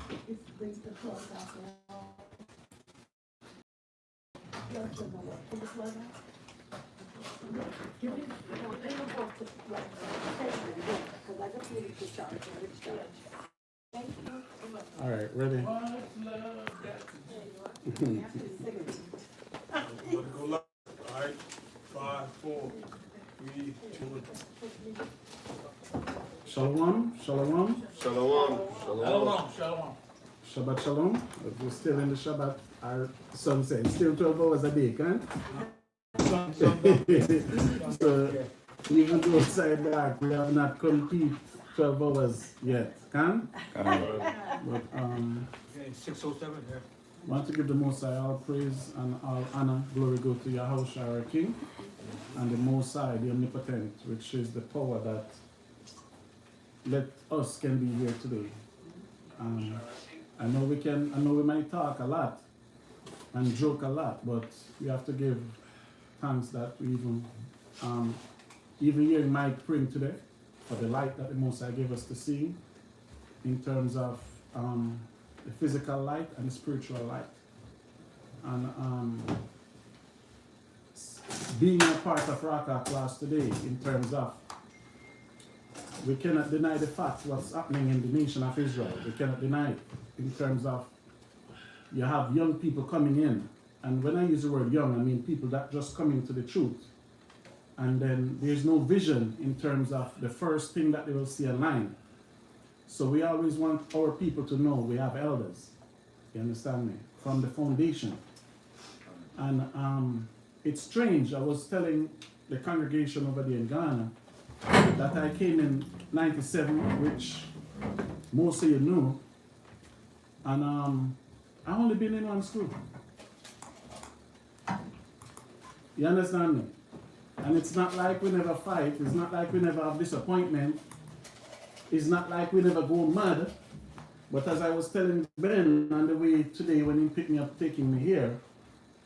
All right, ready? All right, 5, 4, 3, 2. Shalom, shalom. Shalom. Shalom, shalom. Shabbat shalom. We're still in the Shabbat. Our son said, still 12 hours a day, can? So, even though side dark, we have not complete 12 hours yet, can? But, Okay, 607 here. want to give the Most High all praise and all honor, glory go to YAHAWAH, our King, and the Most High, the Omnipotent, which is the power that let us can be here today. I know we might talk a lot and joke a lot, but we have to give thanks that we even hearing Mike praying today for the light that the Most High gave us to see in terms of the physical light and the spiritual light. And being a part of Raka class today in terms of we cannot deny the fact what's happening in the nation of Israel. We cannot deny it in terms of you have young people coming in. And when I use the word young, I mean people that just coming to the truth. And then there's no vision in terms of the first thing that they will see online. So we always want our people to know we have elders. You understand me? From the foundation. And it's strange. I was telling the congregation over there in Ghana that I came in 97, which most of you know. And I only been in one school. You understand me? And it's not like we never fight. It's not like we never have disappointment. It's not like we never go mad. But as I was telling Ben on the way today when he picked me up, taking me here,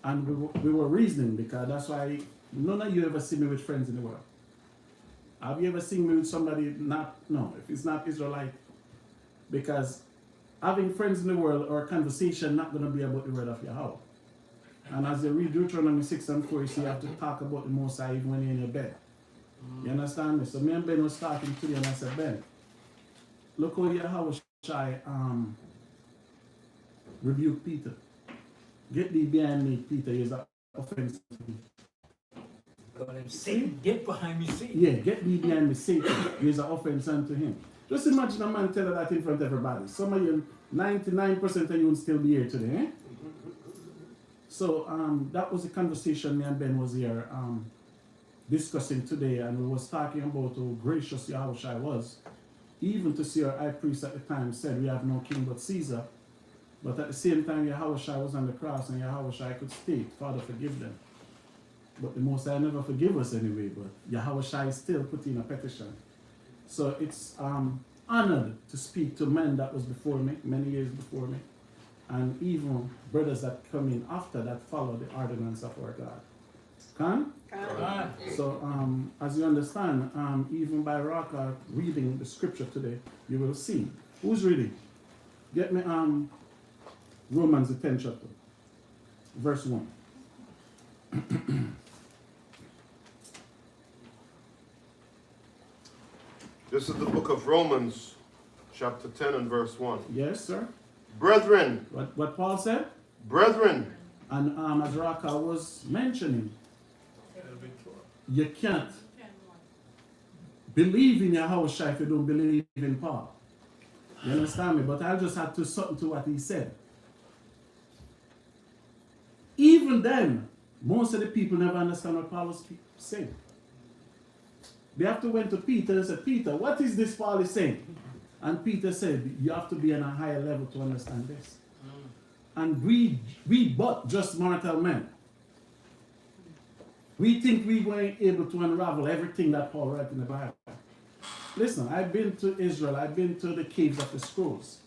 and we were reasoning, because that's why none of you ever see me with friends in the world. Have you ever seen me with somebody no, if it's not Israelite? Because having friends in the world or a conversation not going to be about the word of Yahweh. And as you read Deuteronomy 6 and 4, you see you have to talk about the Most High even when you're in your bed. You understand me? So me and Ben was talking today and I said, Ben, look how Yahweh rebuke Peter. Get thee behind me, Peter, is an offense to me. Satan, get behind me, Satan. Yeah, get thee behind me, Satan. Is an offense unto him. Just imagine a man tell her that in front of everybody. Some of you, 99% of you will still be here today. Eh? So that was a conversation me and Ben was here discussing today, and we was talking about how gracious Yahushua was. Even to see our high priest at the time said, we have no king but Caesar. But at the same time, Yahushua was on the cross, and Yahushua could state, Father, forgive them. But the Most High never forgive us anyway, but Yahushua is still putting a petition. So it's honored to speak to men that was before me, many years before me, and even brothers that come in after that follow the ordinance of our God. Can? So as you understand, even by Raka reading the scripture today, you will see. Who's reading? Get me Romans the 10th chapter, verse 1. This is the book of Romans, chapter 10 and verse 1. Yes, sir. Brethren. What Paul said? Brethren. And as Raka was mentioning, you can't believe in Yahushua if you don't believe in Paul. You understand me? But I just had to something to what he said. Even then, most of the people never understand what Paul was saying. They have to went to Peter and said, Peter, what is this Paul is saying? And Peter said, you have to be on a higher level to understand this. And we but just mortal men. We think we were able to unravel everything that Paul wrote in the Bible. Listen, I've been to Israel. I've been to the caves of the scrolls.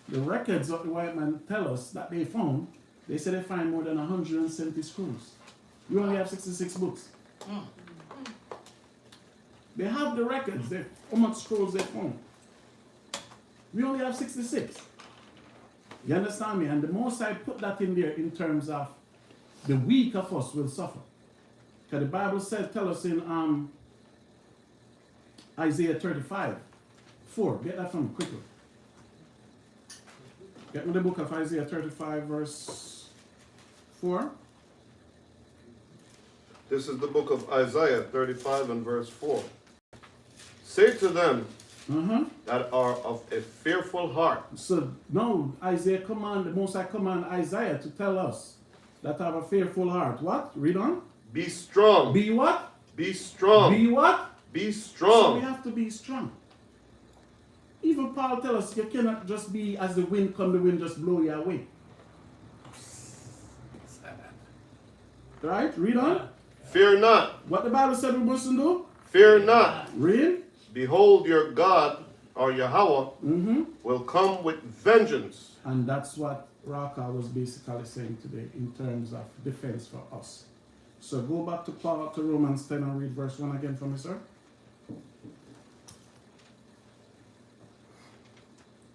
The records of the white man tell us that they found, they said they find more than 170 scrolls. We only have 66 books. They have the records, how much scrolls they found. We only have 66. You understand me? And the most I put that in there in terms of the weak of us will suffer. Because the Bible said, tell us in Isaiah 35:4. Get that from me quickly. Get me the book of Isaiah 35, verse 4. This is the book of Isaiah 35 and verse 4. Say to them that are of a fearful heart. So no, Isaiah command, the Most High command Isaiah to tell us that have a fearful heart. What? Read on. Be strong. Be what? Be strong. Be what? Be So strong. we have to be strong. Even Paul tells us you cannot just be as the wind come, the wind just blow you away. Right? Read on. Fear not. What the Bible said we mustn't do? Fear not. Read. Behold, your God, or YAHAWAH, will come with vengeance. And that's what Raka was basically saying today in terms of defense for us. So go back to Paul, to Romans 10 and read verse 1 again for me, sir.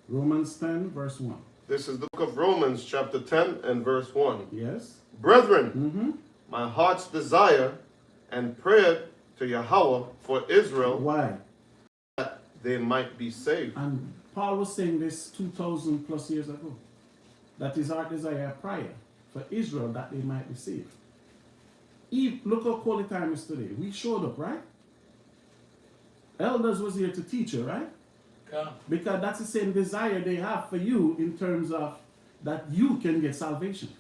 Romans 10, verse 1. This is the book of Romans, chapter 10 and verse 1. Yes? Brethren, my heart's desire and prayer to YAHAWAH for Israel, Why? that they might be saved. And Paul was saying this 2,000 plus years ago. That is our desire prior for Israel that they might be saved. Eve, look how cold the time is today. We showed up, right? Elders was here to teach you, right? Yeah. Because that's the same desire they have for you in terms of that you can get salvation.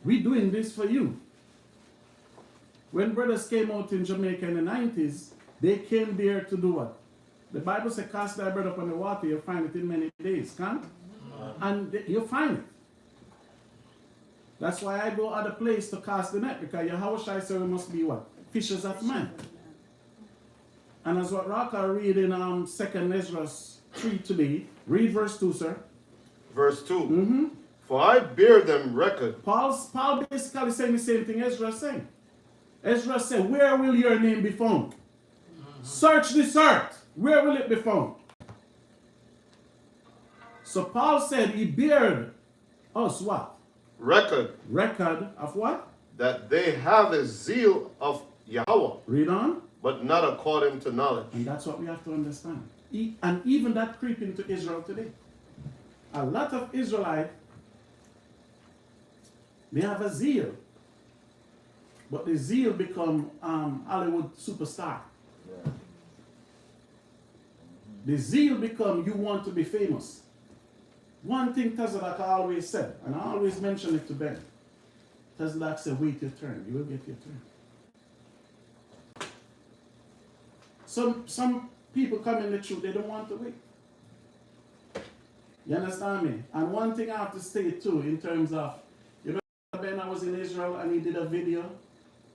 We're doing this for you. When brothers came out in Jamaica in the 90s, they came there to do what? The Bible says, cast thy bread upon the water, you'll find it in many days, can't? And you'll find it. That's why I go other place to cast the net, because YAHAWAH said we must be what? Fishers of men. And as what Raka read in 2nd Ezra 3 today, read verse 2, sir. Verse 2. For I bear them record. Paul basically saying the same thing Ezra saying. Ezra said, where will your name be found? Search this earth. Where will it be found? So Paul said he bear us what? Record. Record of what? That they have a zeal of YAHAWAH, Read on. but not according to knowledge. And that's what we have to understand. And even that creep into Israel today. A lot of Israelites, they have a zeal. But the zeal become Hollywood superstar. Yeah. The zeal become you want to be famous. One thing Tazalak always said, and I always mention it to Ben. Tazalak said, wait your turn. You will get your turn. Some people come in the truth, they don't want to wait. You understand me? And one thing I have to state too, in terms of, you know, Ben, I was in Israel and he did a video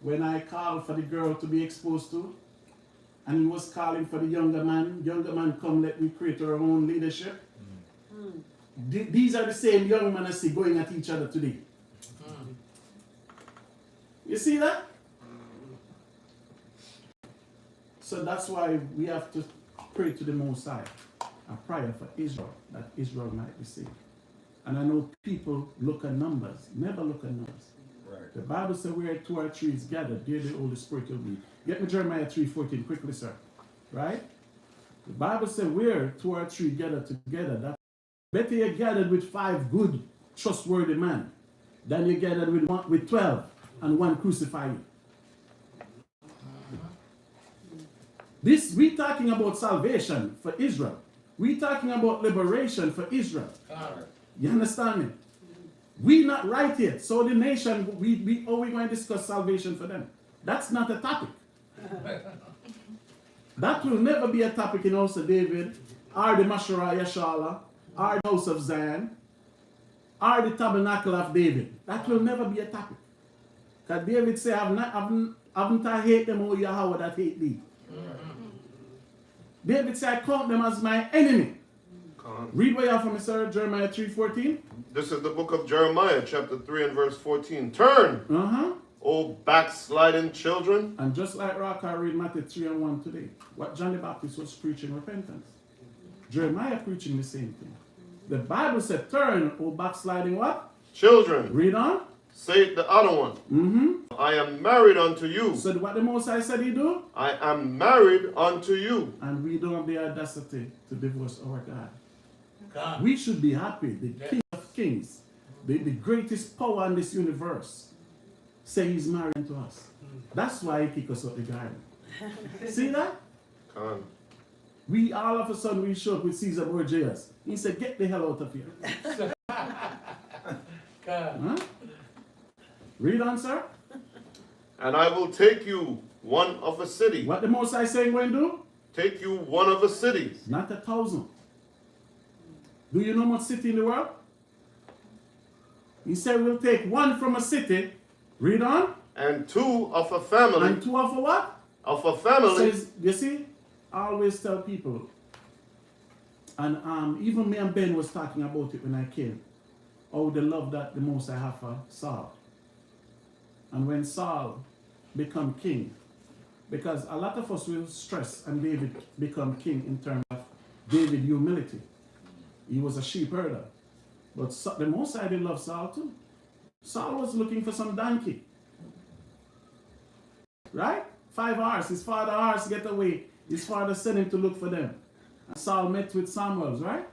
when I called for the girl to be exposed to. And he was calling for the younger man. Younger man, come let me create our own leadership. These are the same young men I see going at each other today. You see that? So that's why we have to pray to the Most High. A prayer for Israel, that Israel might be saved. And I know people look at numbers. Never look at numbers. Right. The Bible says where two or three is gathered, there the Holy Spirit will be. Get me Jeremiah 3:14 quickly, sir. Right? The Bible says where two or three gathered together, that better you gathered with 5 good, trustworthy men than you gathered with 12 and one crucify you. This, we talking about salvation for Israel. We talking about liberation for Israel. You understand me? We not right yet. So the nation, are we going to discuss salvation for them? That's not a topic. That will never be a topic in House of David, or the Mashara Yashala, or the House of Zion, or the Tabernacle of David. That will never be a topic. Because David said, haven't I hate them, O Yahweh, that hate thee? David said, I count them as my enemy. Read what you have from me, sir, Jeremiah 3:14. This is the book of Jeremiah, chapter 3 and verse 14. Turn, O backsliding children. And just like Raka read Matthew 3 and 1 today, what John the Baptist was preaching, repentance. Jeremiah preaching the same thing. The Bible said, turn, O backsliding what? Children, Read on. saith the other one, I am married unto you. So what the Most High said he do? I am married unto you. And we don't have the audacity to divorce our God. God. We should be happy. The King of Kings, the greatest power in this universe, say he's married to us. That's why he kicked us out the garden. See that? Con. We all of a sudden we showed with Caesar Borgias. He said, get the hell out of here. God. Huh? Read on, sir. And I will take you one of a city. What the Most High saying going to do? Take you one of a cities. Not 1,000. Do you know what city in the world? He said we'll take one from a city. Read on. And two of a family. And two of a what? Of a family. Says, you see, I always tell people, and even me and Ben was talking about it when I came, oh, the love that the Most High have for Saul. And when Saul become king, because a lot of us will stress and David become king in terms of David humility. He was a sheep herder. But the Most High did love Saul too. Saul was looking for some donkey. Right? 5 hours. His father horse get away. His father sent him to look for them. And Saul met with Samuel, right?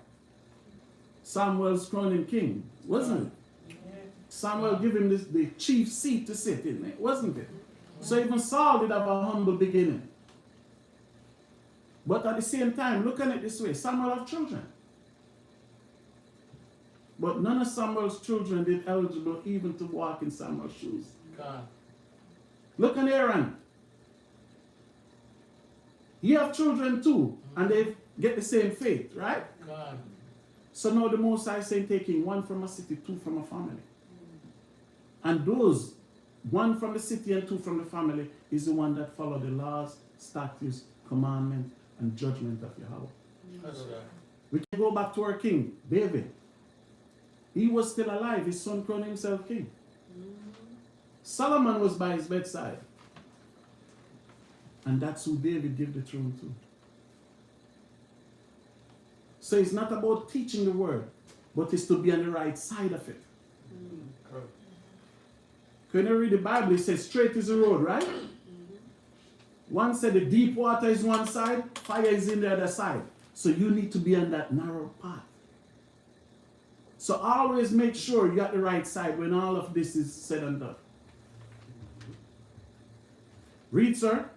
Samuel's crowning king, wasn't it? Samuel gave him the chief seat to sit in, wasn't it? So even Saul did have a humble beginning. But at the same time, look at it this way, Samuel had children. But none of Samuel's children did eligible even to walk in Samuel's shoes. God. Look at Aaron. He have children too, and they get the same fate, right? God. So now the Most High saying taking one from a city, two from a family. And those, one from the city and two from the family, is the one that follow the laws, statutes, commandment, and judgment of YAHAWAH. That's right. We can go back to our king, David. He was still alive. His son crowned himself king. Solomon was by his bedside. And that's who David gave the throne to. So it's not about teaching the word, but it's to be on the right side of it. When you read the Bible, it says straight is the road, right? One said the deep water is one side, fire is in the other side. So you need to be on that narrow path. So always make sure you're at the right side when all of this is said and done. Read, sir.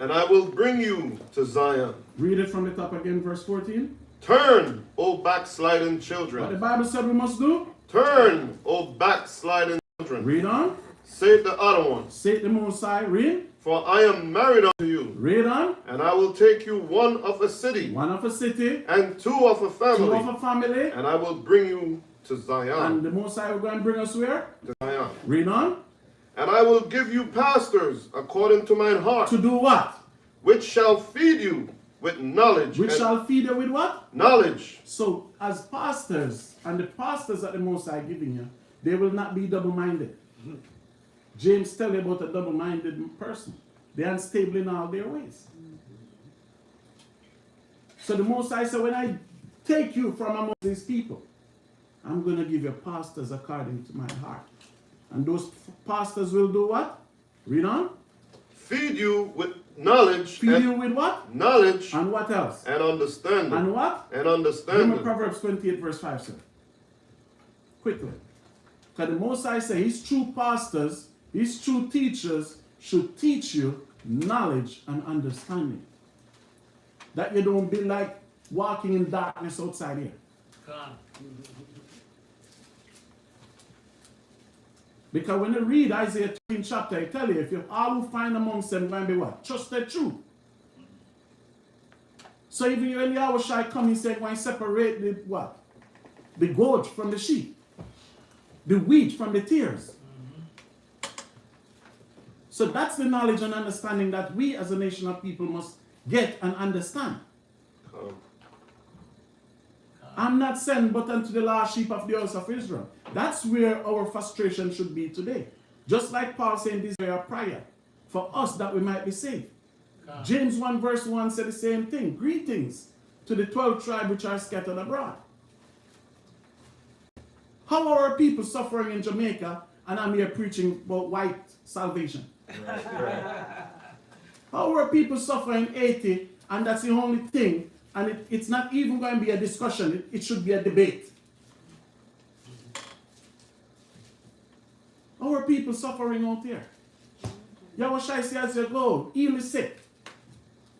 And I will bring you to Zion. Read it from the top again, verse 14. Turn, O backsliding What the children. Bible said we must do. Turn, O backsliding children. Read on. Saith the other one. Say the Most High. Read. For I am married unto you. Read on. And I will take you one of a city. One of a city. And two of a Two family. of a family. And I will bring you to And Zion. the Most High will go and bring us where? To Zion. Read on. And I will give you pastors according to mine heart, To do what? which shall feed you with knowledge. Which and shall feed you with what? knowledge. So as pastors, and the pastors that the Most High giving you, they will not be double-minded. James tell you about a double-minded person. They are unstable in all their ways. So the Most High said, when I take you from among these people, I'm going to give you pastors according to my heart. And those pastors will do what? Read on. Feed you with knowledge. Feed and you with what? knowledge And what else? and understanding. And what? And Remember understanding. Proverbs 28 verse 5, sir. Quickly. Because the Most High say his true pastors, his true teachers should teach you knowledge and understanding. That you don't be like walking in darkness outside here. God. Because when you read Isaiah 13 chapter, I tell you, if you all who find amongst them going to be what? Trusted true. So even when YAHAWAH come, he said, going to separate the what? The goat from the sheep. The wheat from the tares. So that's the knowledge and understanding that we as a nation of people must get and understand. I'm not sent but unto the lost sheep of the house of Israel. That's where our frustration should be today. Just like Paul saying this is our prayer for us that we might be saved. James 1 verse 1 said the same thing. Greetings to the 12 tribes which are scattered abroad. How are our people suffering in Jamaica and I'm here preaching about white salvation? How are people suffering in Haiti and that's the only thing, and it's not even going to be a discussion, it should be a debate. How are people suffering out there? YAHAWAH says as you go, heal the sick,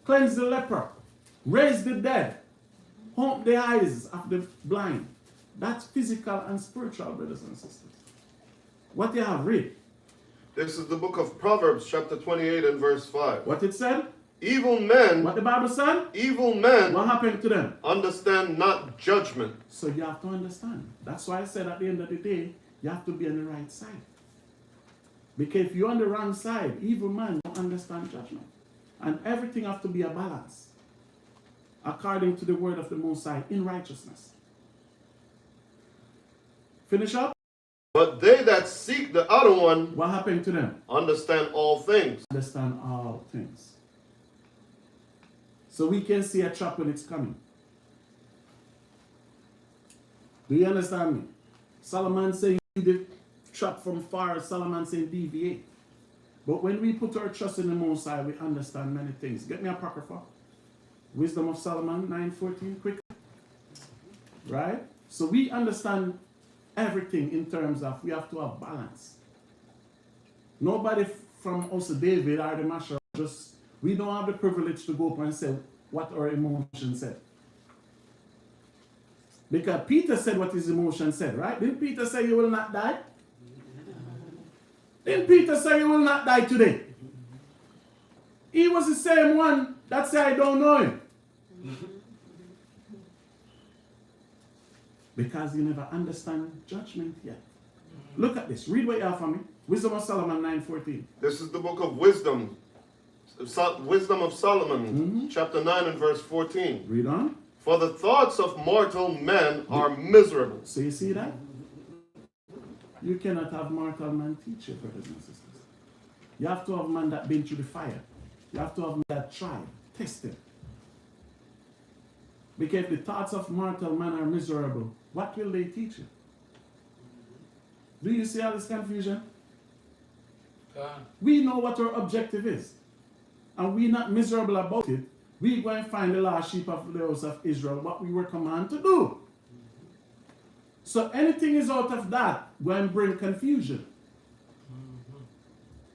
cleanse the leper, raise the dead, open the eyes of the blind. That's physical and spiritual, brothers and sisters. What you have read? This is the book of Proverbs, chapter 28 and verse 5. What it said? Evil men, What the Bible said? evil men What happened to them? understand not judgment. So you have to understand. That's why I said at the end of the day, you have to be on the right side. Because if you're on the wrong side, evil man don't understand judgment. And everything has to be a balance. According to the word of the Most High, in righteousness. Finish up. But they that seek the other one What happened to them? understand all things. Understand all things. So we can see a trap when it's coming. Do you understand me? Solomon saying the trap from far, Solomon saying deviate. But when we put our trust in the Most High, we understand many things. Get me a apocrypha. Wisdom of Solomon 9:14, quick. Right? So we understand everything in terms of we have to have balance. Nobody from us, David or the Masher, just, we don't have the privilege to go up and say what our emotion said. Because Peter said what his emotion said, right? Didn't Peter say you will not die? Didn't Peter say you will not die today? He was the same one that said I don't know him. Because you never understand judgment yet. Look at this. Read what you have for me. Wisdom of Solomon 9:14. This is the book of wisdom. Wisdom of Solomon, chapter 9 and verse 14. Read on. For the thoughts of mortal men are miserable. So you see that? You cannot have mortal man teach you, brothers and sisters. You have to have a man that been through the fire. You have to have a man that tried, tested. Because if the thoughts of mortal man are miserable, what will they teach you? Do you see all this confusion? We know what our objective is. And we're not miserable about it. We're going to find the lost sheep of the house of Israel, what we were commanded to do. So anything is out of that, going to bring confusion.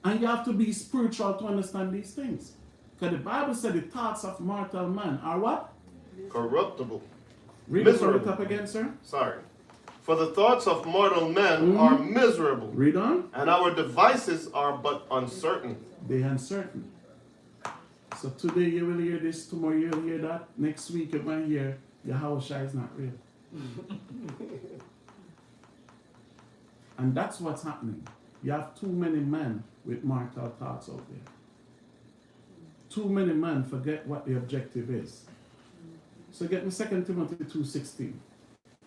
And you have to be spiritual to understand these things. Because the Bible said the thoughts of mortal man are what? Corruptible. Read it from the top again, sir. Sorry. For the thoughts of mortal men are miserable. Read on. And our devices are but uncertain. They're uncertain. So today you will hear this, tomorrow you'll hear that, next week you might hear YAHAWAH is not real. And that's what's happening. You have too many men with mortal thoughts out there. Too many men forget what the objective is. So get me 2 Timothy 2:16.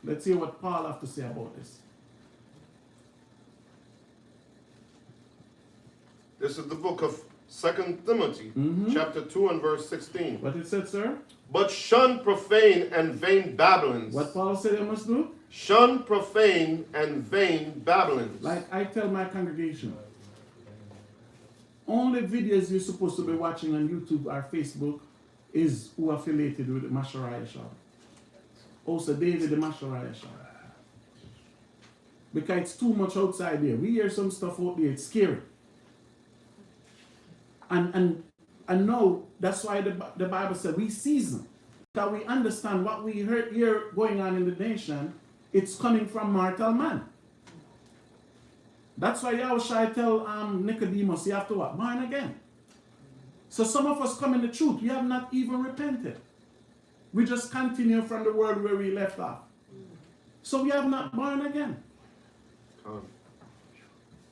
Let's hear what Paul has to say about this. This is the book of 2 Timothy, chapter 2 and verse 16. What it said, sir? But shun profane and vain babblings. What Paul said you must do? Shun profane and vain babblings. Like I tell my congregation, only videos you're supposed to be watching on YouTube or Facebook is who are affiliated with the Mashariah Shah. Also David the Mashariah Shah. Because it's too much outside there. We hear some stuff out there, it's scary. And now that's why the Bible said we season. That we understand what we hear going on in the nation, it's coming from mortal man. That's why YAHAWAH tell Nicodemus, you have to what? Born again. So some of us come in the truth, we have not even repented. We just continue from the world where we left off. So we have not born again.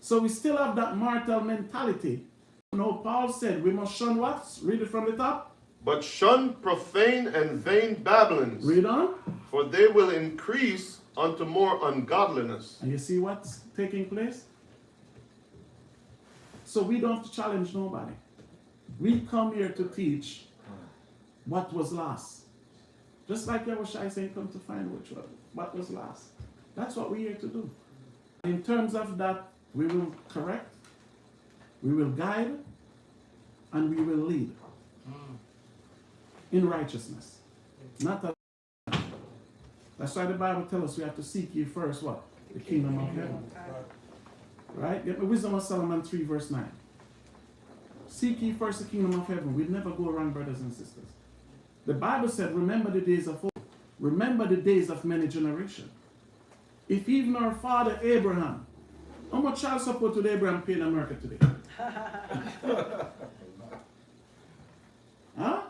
So we still have that mortal mentality. No, Paul said we must shun what? Read it from the top. But shun profane and vain babblings. Read on. For they will increase unto more ungodliness. And you see what's taking place? So we don't have to challenge nobody. We come here to teach what was lost. Just like YAHAWAH saying, come to find what was lost. That's what we're here to do. In terms of that, we will correct, we will guide, and we will lead in righteousness. Not that. That's why the Bible tells us we have to seek ye first what? The kingdom of heaven. Right? Get me Wisdom of Solomon 3 verse 9. Seek ye first the kingdom of heaven. We'd never go wrong, brothers and sisters. The Bible said, remember the days of old. Remember the days of many generations. If even our father Abraham, how much child support would Abraham pay in America today? Huh?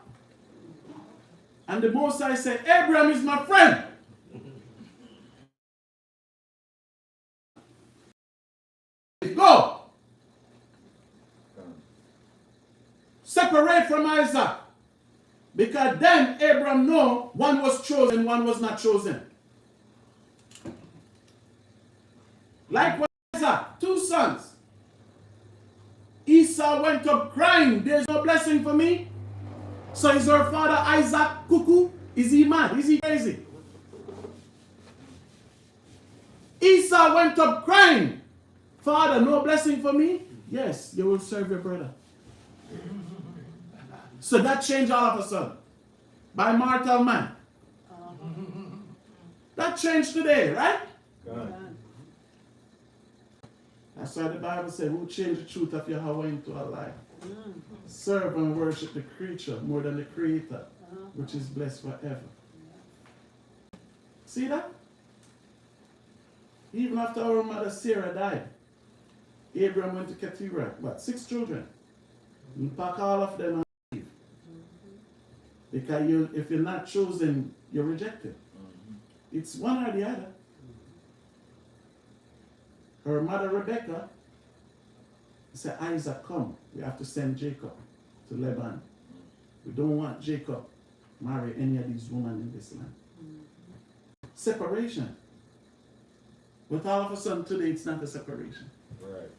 And the Most High said, Abraham is my friend. Go. Separate from Isaac. Because then Abraham knew one was chosen, one was not chosen. Likewise, Isaac, 2 sons. Esau went up crying, there's no blessing for me. So is our father Isaac cuckoo? Is he mad? Is he crazy? Esau went up crying, Father, no blessing for me? Yes, you will serve your brother. So that changed all of a sudden. By mortal man. That changed today, right? God. That's why the Bible said, who changed the truth of Yahawah into a lie? Serve and worship the creature more than the creator, which is blessed forever. See that? Even after our mother Sarah died, Abraham went to Keturah. What? 6 children. You pack all of them and leave. Because if you're not chosen, you're rejected. It's one or the other. Her mother Rebecca said, Isaac, come. We have to send Jacob to Lebanon. We don't want Jacob marry any of these women in this land. Separation. But all of a sudden today it's not a separation. Right.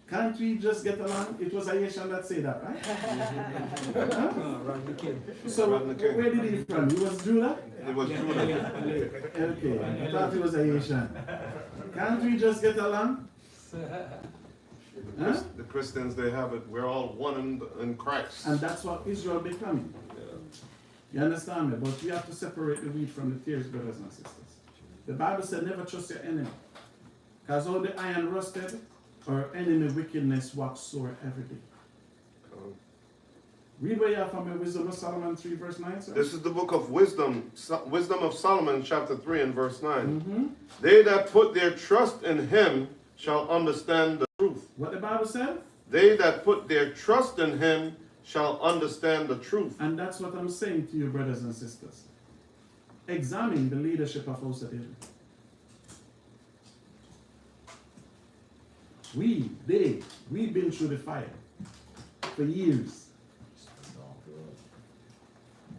Can't we just get along? It was Aisha that said that, right? So where did he from? He was Judah? It was Judah. Okay, I thought he was Aisha. Can't we just get along? Huh? The Christians, they have it. We're all one in Christ. And that's what Israel becoming. You understand me? But we have to separate the wheat from the tares, brothers and sisters. The Bible said never trust your enemy. Because all the iron rusted, our enemy wickedness walks sore every day. Read where you are from Wisdom of Solomon 3 verse 9, sir. This is the book of Wisdom, Wisdom of Solomon, chapter 3 and verse 9. They that put their trust in him shall understand the truth. What the Bible said? They that put their trust in him shall understand the truth. And that's what I'm saying to you, brothers and sisters. Examine the leadership of House of Israel. We've been through the fire for years.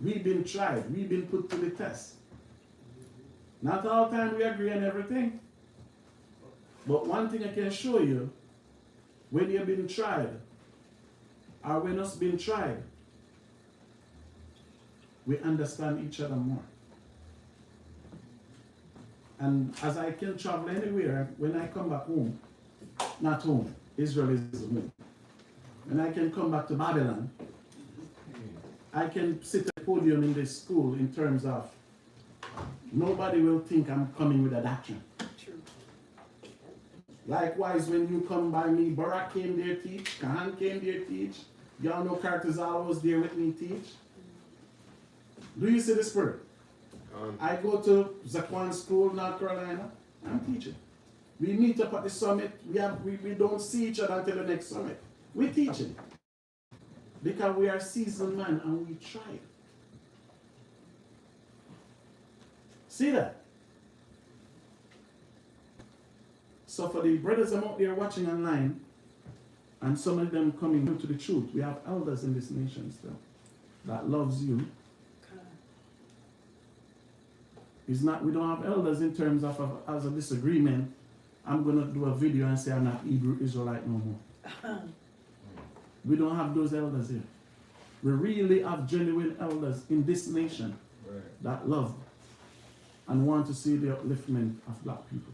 We've been tried. We've been put to the test. Not all the time we agree on everything. But one thing I can show you, when you've been tried, or when us been tried, we understand each other more. And as I can travel anywhere, when I come back home, not home, Israel is home. When I can come back to Babylon, I can sit at the podium in this school in terms of nobody will think I'm coming with a doctrine. Likewise, when you come by me, Barak came there teach, Kahan came there teach, y'all know Cartazal was there with me teach. Do you see the spirit? I go to Zaquan School, North Carolina, I'm teaching. We meet up at the summit, we don't see each other until the next summit. We're teaching. Because we are seasoned men and we try. See that? So for the brothers out there watching online, and some of them coming to the truth, we have elders in this nation still that loves you. It's not, we don't have elders in terms of as a disagreement. I'm going to do a video and say I'm not Hebrew Israelite no more. We don't have those elders here. We really have genuine elders in this nation that love. and want to see the upliftment of black people.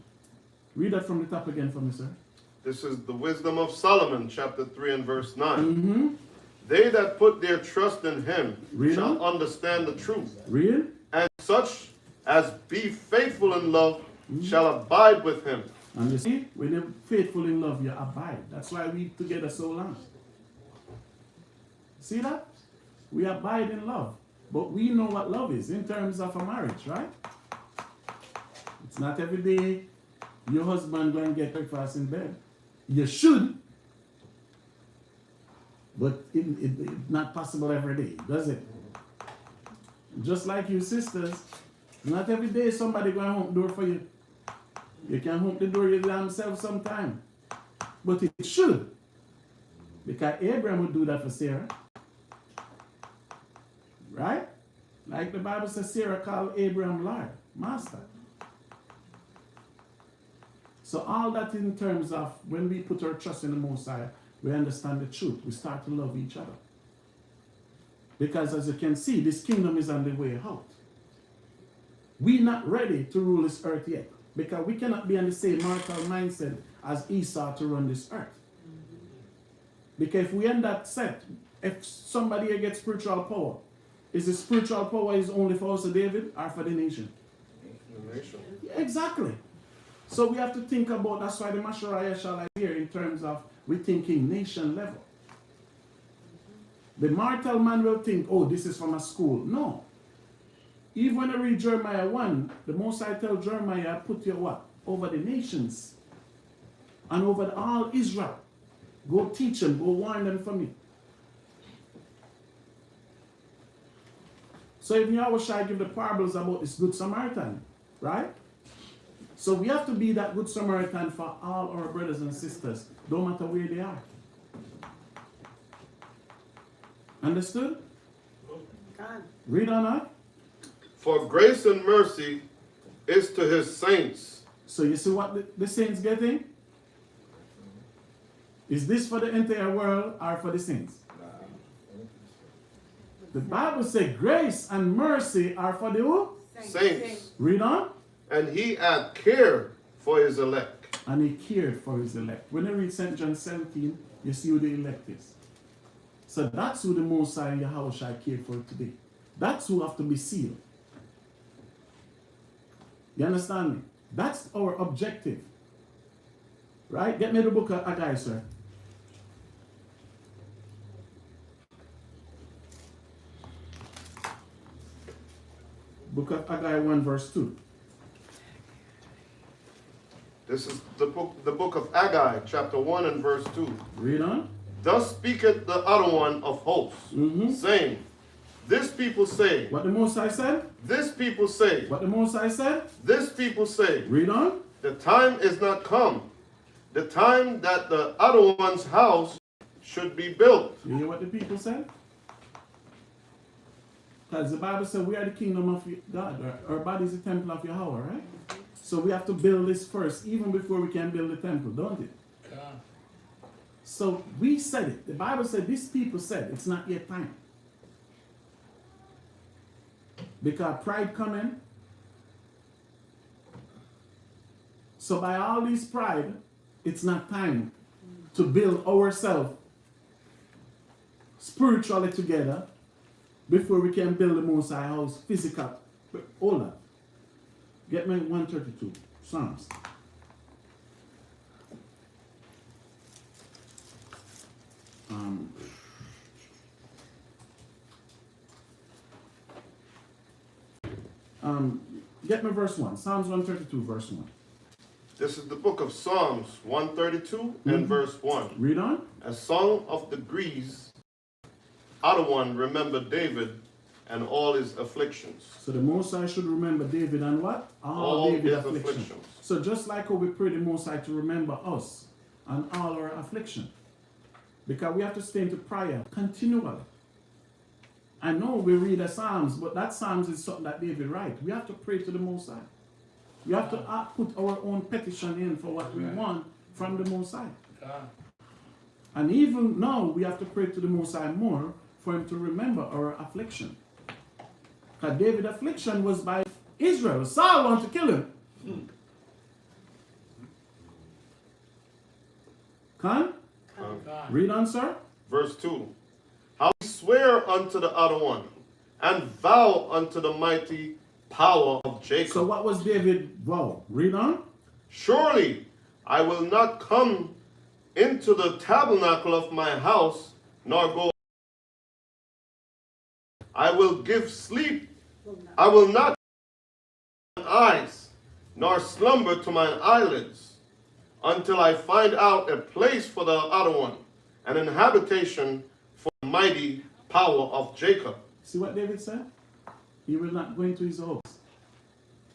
Read that from the top again for me, sir. This is the wisdom of Solomon, chapter 3 and verse 9. Mm-hmm. They that put their trust in him Read shall on. understand the truth. Read. And such as be faithful in love shall abide with him. And you see, when you're faithful in love, you abide. That's why we together so long. See that? We abide in love. But we know what love is in terms of a marriage, right? It's not every day your husband going to get breakfast in bed. You should. But it's not possible every day, does it? Just like you sisters, not every day somebody going to open the door for you. You can open the door yourself sometime. But it should. Because Abraham would do that for Sarah. Right? Like the Bible says, Sarah called Abraham Lord, Master. So all that in terms of when we put our trust in the Most High, we understand the truth. We start to love each other. Because as you can see, this kingdom is on the way out. We're not ready to rule this earth yet. Because we cannot be in the same mortal mindset as Esau to run this earth. Because if we end that set, if somebody here gets spiritual power, is the spiritual power is only for us, David, or for the nation? The nation. Yeah, exactly. So we have to think about, that's why the Masharaya shall I hear in terms of we thinking nation level. The mortal man will think, oh, this is from a school. No. Even when I read Jeremiah 1, the Most High tell Jeremiah, put your what? Over the nations. And over all Israel. Go teach them, go warn them for me. So even YAHAWAH give the parables about this Good Samaritan, right? So we have to be that Good Samaritan for all our brothers and sisters, no matter where they are. Understood? God. Read on that. For grace and mercy is to his saints. So you see what the saints getting? Is this for the entire world or for the saints? The Bible says grace and mercy are for the who? Saints. Read on. And he hath cared for his elect. And he cared for his elect. When you read St. John 17, you see who the elect is. So that's who the Most High YAHAWAH cared for today. That's who have to be sealed. You understand me? That's our objective. Right? Get me the book of Haggai, sir. Book of Haggai 1 verse 2. This is the book of Haggai, chapter 1 and verse 2. Read on. Thus speaketh the other one of hosts, saying, this people say. What the Most High said? This people say. What the Most High said? This people say. Read on. The time is not come. The time that the other one's house should be built. You hear what the people said? Because the Bible said we are the kingdom of God. Our body is the temple of YAHAWAH, right? So we have to build this first, even before we can build the temple, don't it? Yeah. So we said it. The Bible said, these people said, it's not yet time. Because pride coming. So by all this pride, it's not time to build ourselves spiritually together before we can build the Most High house physical. But hold on. Get me 132, Psalms. Get me verse 1. Psalms 132, verse 1. This is the book of Psalms 132 and verse 1. Read on. A song of degrees. Other one remembered David and all his afflictions. So the Most High should remember David and what? All David's his affliction. afflictions. So just like how we pray the Most High to remember us and all our affliction. Because we have to stay into prayer continually. I know we read the Psalms, but that Psalms is something that David writes. We have to pray to the Most High. We have to put our own petition in for what we want from the Most High. Yeah. And even now, we have to pray to the Most High more for him to remember our affliction. Because David's affliction was by Israel. Saul wanted to kill him. Can? Read on, sir. Verse 2. How he swear unto the other one, and vow unto the mighty power of Jacob. So what was David vow? Read on. Surely I will not come into the tabernacle of my house, nor go. I will give sleep. I will not my eyes, nor slumber to mine eyelids, until I find out a place for the other one, and an habitation for the mighty power of Jacob. See what David said? He will not go into his house.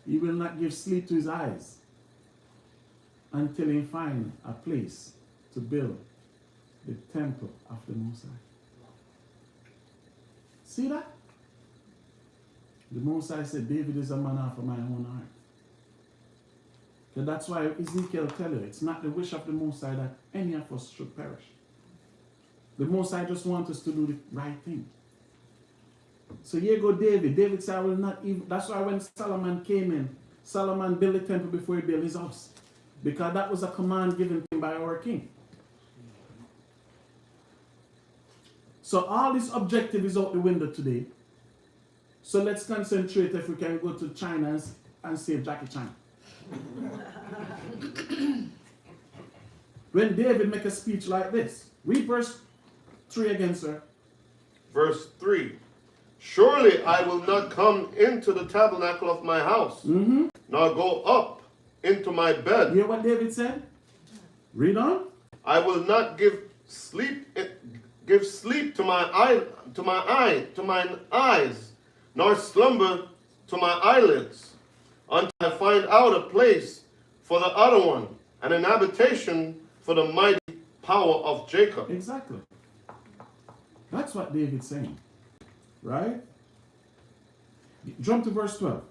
He will not give sleep to his eyes until he find a place to build the temple of the Most High. See that? The Most High said, David is a man after my own heart. So that's why Ezekiel tell you, it's not the wish of the Most High that any of us should perish. The Most High just wants us to do the right thing. So here go David. David said, I will not even. That's why when Solomon came in, Solomon built the temple before he built his house. Because that was a command given to him by our king. So all this objective is out the window today. So let's concentrate if we can go to China and save Jackie Chan. When David make a speech like this, read verse 3 again, sir. Verse 3. Surely I will not come into the tabernacle of my house, nor go up into my bed. Hear what David said? Read on. I will not give sleep to mine eyes, nor slumber to my eyelids, until I find out a place for the other one, and an habitation for the mighty power of Jacob. Exactly. That's what David's saying. Right? Jump to verse 12.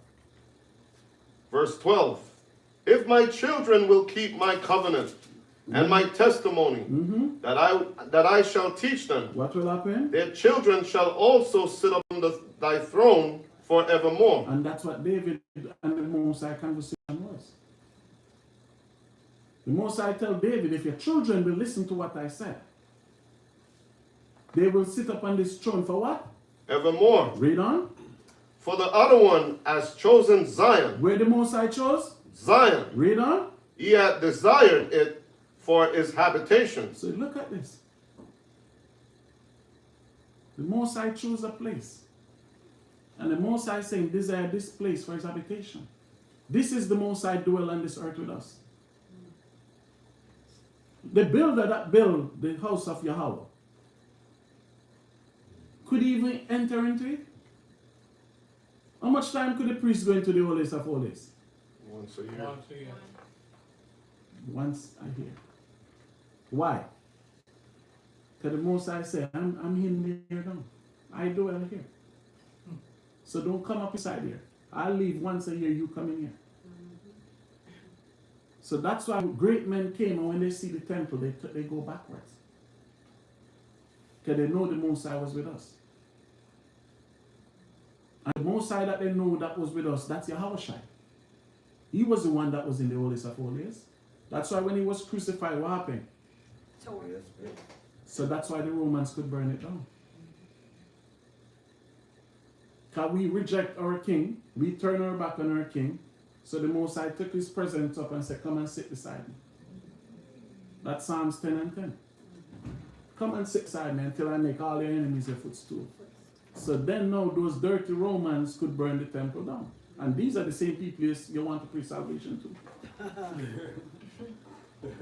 Verse 12. If my children will keep my covenant and my testimony that I shall teach them, what will happen? their children shall also sit upon thy throne forevermore. And that's what David and the Most High conversation was. The Most High tell David, if your children will listen to what I said, they will sit upon this throne for what? Evermore. Read on. For the other one has chosen Zion. Where the Most High chose? Zion. Read on. He had desired it for his habitation. So look at this. The Most High chose a place. And the Most High saying, desire this place for his habitation. This is the Most High dwell on this earth with us. The builder that built the house of YAHAWAH, could he even enter into it? How much time could the priest go into the holiest of holies? Once a year. Once a year. Why? Because the Most High said, I'm hidden here now. I dwell here. So don't come up inside here. I'll leave once a year, you come in here. So that's why great men came, and when they see the temple, they go backwards. Because they know the Most High was with us. And the Most High that they know that was with us, that's YAHAWAH. He was the one that was in the holiest of holies. That's why when he was crucified, what happened? So that's why the Romans could burn it down. Because we reject our king, we turn our back on our king, so the Most High took his presence up and said, come and sit beside me. That's Psalms 10 and 10. Come and sit beside me until I make all your enemies your footstool. So then now those dirty Romans could burn the temple down. And these are the same people you want to preach salvation to.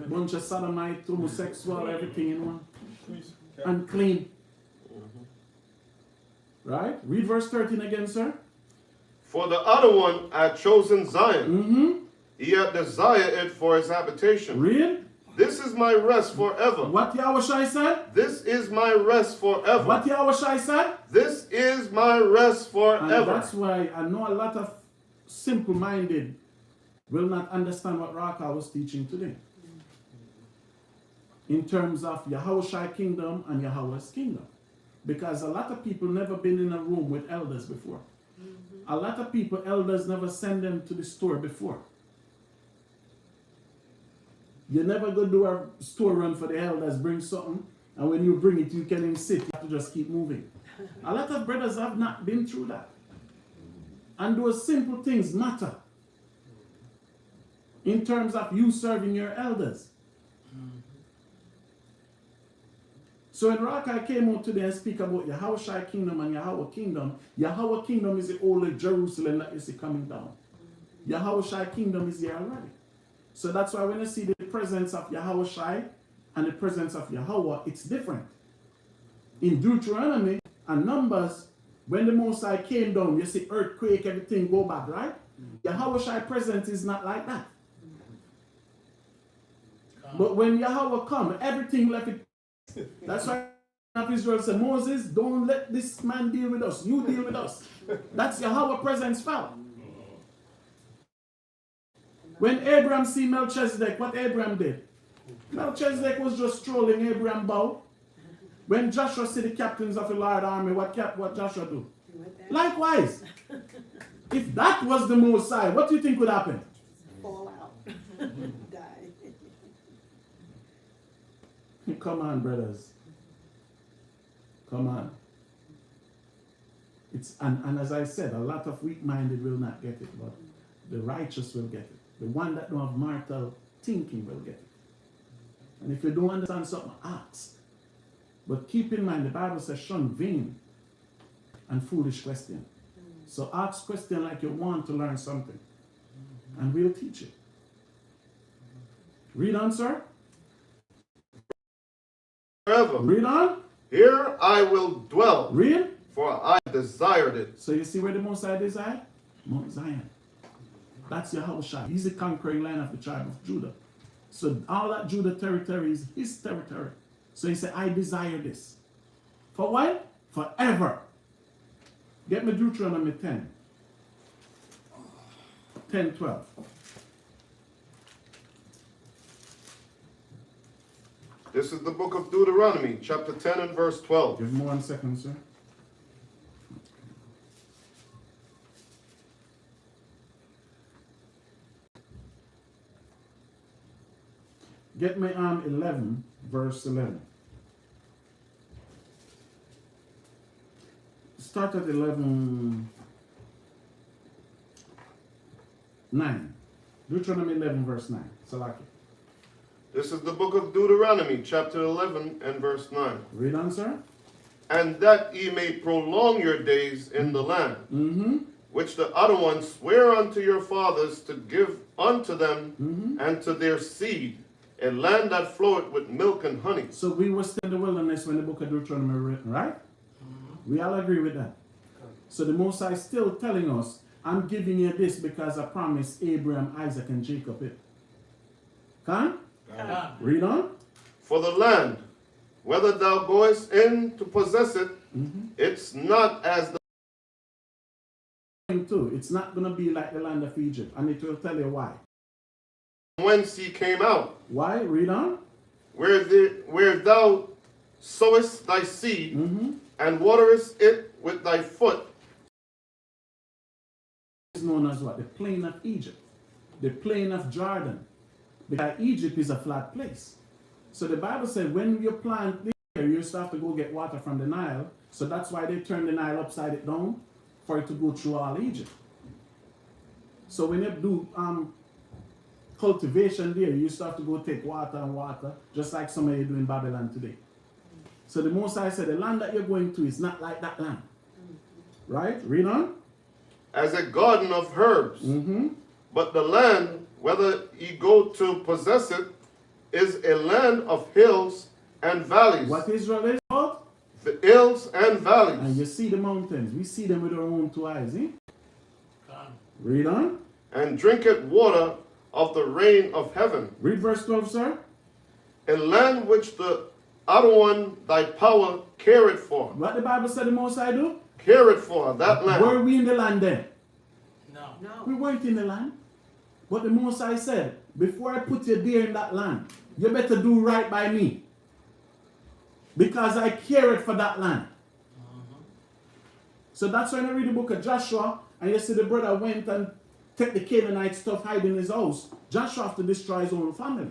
Bunch of sodomite, homosexual, everything in one. Unclean. Right? Read verse 13 again, sir. For the other one had chosen Zion. He had desired it for his habitation. Read. This is my rest forever. What YAHAWAH said? This is my rest forever. What YAHAWAH said? This is my rest forever. And that's why I know a lot of simple-minded will not understand what Raka was teaching today. In terms of YAHAWAH kingdom and YAHAWAH's kingdom. Because a lot of people never been in a room with elders before. A lot of people, elders never send them to the store before. You never go do a store run for the elders, bring something, and when you bring it, you can even sit. You have to just keep moving. A lot of brothers have not been through that. And those simple things matter in terms of you serving your elders. So when Rakai came out today and speak about YAHAWAH kingdom and YAHAWAH kingdom is the old Jerusalem that you see coming down. YAHAWAH kingdom is here already. So that's why when you see the presence of YAHAWAH and the presence of YAHAWAH, it's different. In Deuteronomy and Numbers, when the Most High came down, you see earthquake, everything go back, right? YAHAWAH presence is not like that. But when Yahweh come, everything left it. That's why Israel said, Moses, don't let this man deal with us. You deal with us. That's Yahweh presence fell. When Abraham see Melchizedek, what Abraham did? Melchizedek was just strolling, Abraham bowed. When Joshua see the captains of the Lord army, what Joshua do? Likewise. If that was the Most High, what do you think would happen? Fall out. Die. Come on, brothers. Come on. It's and as I said, a lot of weak-minded will not get it, but the righteous will get it. The one that don't have mortal thinking will get it. And if you don't understand something, ask. But keep in mind, the Bible says, shun vain and foolish question. So ask question like you want to learn something. And we'll teach you. Read on, sir. Forever. Read on. Here I will dwell, Read. for I desired it. So you see where the Most High desire? Mount Zion. That's YAHAWAH. He's the conquering line of the tribe of Judah. So all that Judah territory is his territory. So he said, I desire this. For what? Forever. Get me Deuteronomy 10. 10, 12. This is the book of Deuteronomy, chapter 10 and verse 12. Give me 1 second, sir. Get me 11, verse 11. Start at 11, 9. Deuteronomy 11, verse 9. Salaki. This is the book of Deuteronomy, chapter 11 and verse 9. Read on, sir. And that ye may prolong your days in the land, which the other ones swear unto your fathers to give unto them and to their seed, a land that floweth with milk and honey. So we were still in the wilderness when the book of Deuteronomy was written, right? We all agree with that. So the Most High is still telling us, I'm giving you this because I promised Abraham, Isaac, and Jacob it. Can? Read on. For the land, whether thou goest in to possess it, it's not as the It's not going to be like the land of Egypt. And it will tell you why. whence ye came out, Why? Read on. where thou sowest thy seed, and waterest it with thy foot. It's known as what? The plain of Egypt. The plain of Jordan. Because Egypt is a flat place. So the Bible said when you plant there, you used to have to go get water from the Nile. So that's why they turned the Nile upside down for it to go through all Egypt. So when you do cultivation there, you used to have to go take water and water, just like some of you do in Babylon today. So the Most High said the land that you're going to is not like that land. Right? Read on. As a garden of herbs. But the land, whether ye go to possess it, is a land of hills and valleys. What Israel is called? The hills and valleys. And you see the mountains. We see them with our own two eyes. Eh? Read on. And drinketh water of the rain of heaven. Read verse 12, sir. A land which the other one thy power careth for. What the Bible said the Most High do? Careth for that land. Were we in the land then? No. We weren't in the land. But the Most High said, before I put you there in that land, you better do right by me. Because I care it for that land. So that's when I read the book of Joshua, and you see the brother went and take the Canaanite stuff, hide in his house. Joshua have to destroy his own family.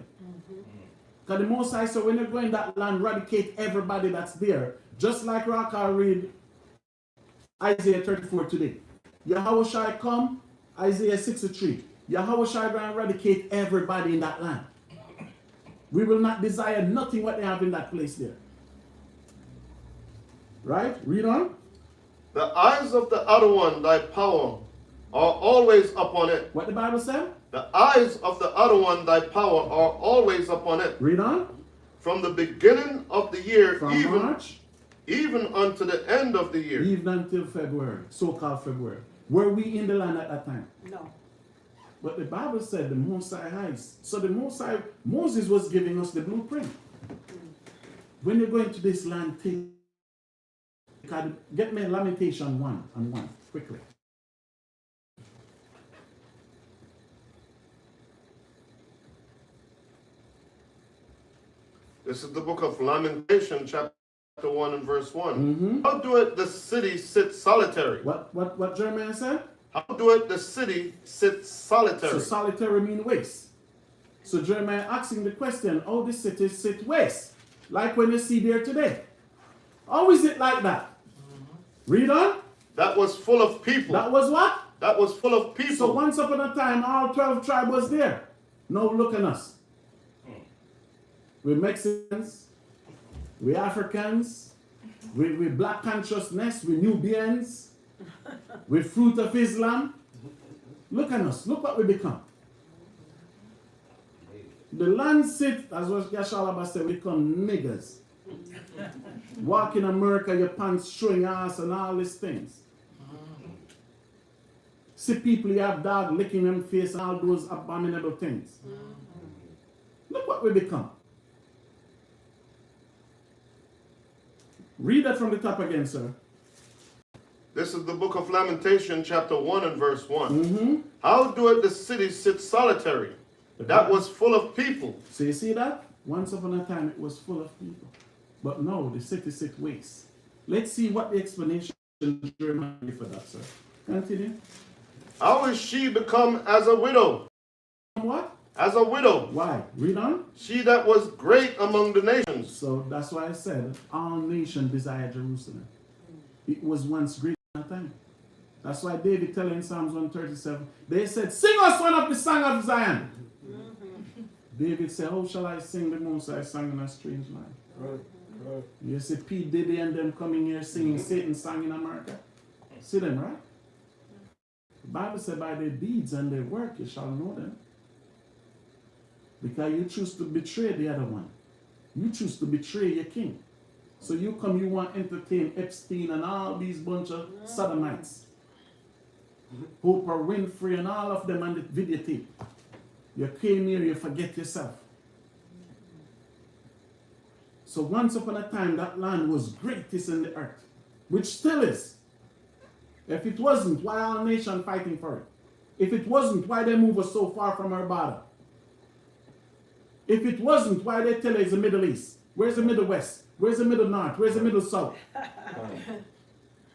Because the Most High said, when you go in that land, eradicate everybody that's there. Just like Raka read Isaiah 34 today. Yahawah shall come, Isaiah 63. Yahawah shall go and eradicate everybody in that land. We will not desire nothing what they have in that place there. Right? Read on. The eyes of the other one, thy power, are always upon it. What the Bible said? The eyes of the other one, thy power, are always upon it. Read on. From the beginning of the year, From March, even unto the end of the year. even until February, so-called February. Were we in the land at that time? No. But the Bible said the Most High eyes. So the Most High, Moses was giving us the blueprint. When you go into this land, get me Lamentation 1:1 quickly. This is the book of Lamentation, chapter 1 and verse 1. How doeth the city sit solitary? What Jeremiah said? How doeth the city sit solitary? So solitary means waste. So Jeremiah asking the question, how the city sit waste? Like when you see there today. How is it like that? Read on. That was full of people. That was what? That was full of people. So once upon a time, all 12 tribes was there. Now look at us. We're Mexicans, we're Africans, we're Black consciousness, we're Nubians, we're fruit of Islam. Look at us, look what we become. The land sit, as what Yahawah said, we become niggers. Walk in America, your pants showing ass and all these things. See people you have dog licking them face and all those abominable things. Look what we become. Read that from the top again, sir. This is the book of Lamentation, chapter 1 and verse 1. How doeth the city sit solitary? That was full of people. So you see that? Once upon a time it was full of people. But now the city sit waste. Let's see what the explanation Jeremiah gave for that, sir. Continue. How is she become as a widow? What? As a widow. Why? Read on. She that was great among the nations. So that's why I said all nations desire Jerusalem. It was once great at a time. That's why David telling in Psalms 137, they said, sing us one of the song of Zion. David said, how shall I sing the Most High song in a strange land? Right. You see P. Diddy and them coming here singing Satan's song in America. See them, right? The Bible said by their deeds and their work you shall know them. Because you choose to betray the other one. You choose to betray your king. So you come, you want to entertain Epstein and all these bunch of sodomites. Oprah Winfrey and all of them on the videotape. You came here, you forget yourself. So once upon a time, that land was greatest in the earth. Which still is. If it wasn't, why our nation fighting for it? If it wasn't, why they move us so far from our border? If it wasn't, why they tell us it's the Middle East? Where's the Middle West? Where's the Middle North? Where's the Middle South?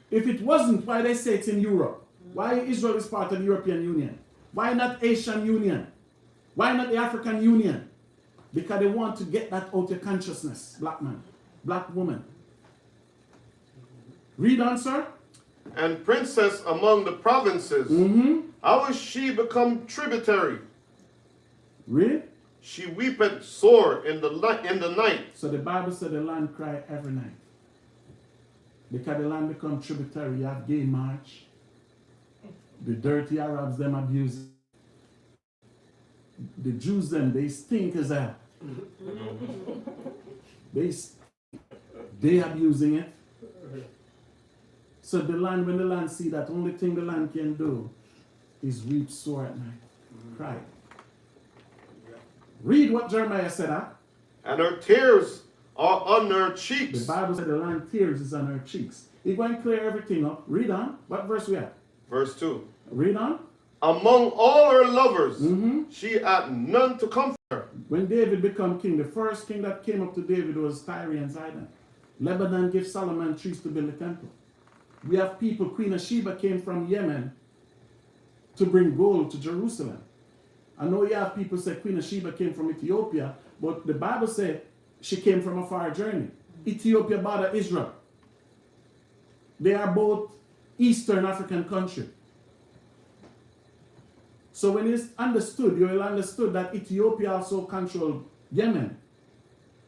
If it wasn't, why they say it's in Europe? Why Israel is part of the European Union? Why not Asian Union? Why not the African Union? Because they want to get that out of consciousness, black man, black woman. Read on, sir. And princess among the provinces. How is she become tributary? Read. She weepeth sore in the night. So the Bible said the land cry every night. Because the land become tributary. You have gay march. The dirty Arabs, them abuse it. The Jews, them, they stink as hell. They abusing it. So the land, when the land see that, only thing the land can do is weep sore at night. Cry. Read what Jeremiah said, huh? And her tears are on her cheeks. The Bible said the land tears is on her cheeks. He going to clear everything up. Read on. What verse we at? Verse 2. Read on. Among all her lovers, she had none to comfort her. When David became king, the first king that came up to David was Tyre and Sidon. Lebanon gave Solomon trees to build the temple. We have people, Queen of Sheba came from Yemen to bring gold to Jerusalem. I know you have people say Queen of Sheba came from Ethiopia, but the Bible said she came from a far journey. Ethiopia border Israel. They are both Eastern African country. So when it's understood, you will understood that Ethiopia also controlled Yemen.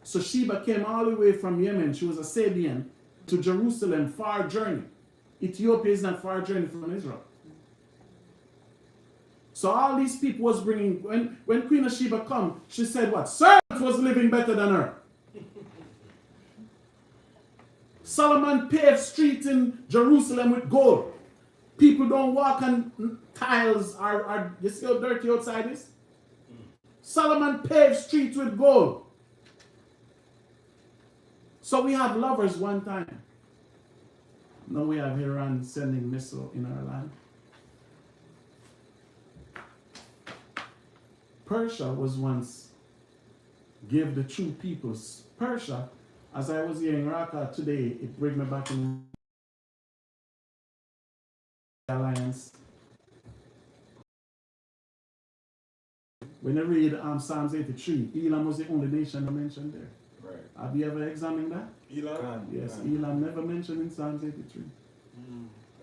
So Sheba came all the way from Yemen. She was a Sabian to Jerusalem, far journey. Ethiopia is not far journey from Israel. So all these people was bringing, when Queen of Sheba come, she said what? Servants was living better than her. Solomon paved streets in Jerusalem with gold. People don't walk on tiles. You see how dirty outside is? Solomon paved streets with gold. So we have lovers one time. Now we have Iran sending missile in our land. Persia was once gave the true peoples. Persia, as I was hearing Raqqa today, it brings me back in alliance. When you read Psalms 83, Elam was the only nation mentioned there. Right. Have you ever examined that? Elam? Yes, Elam never mentioned in Psalms 83.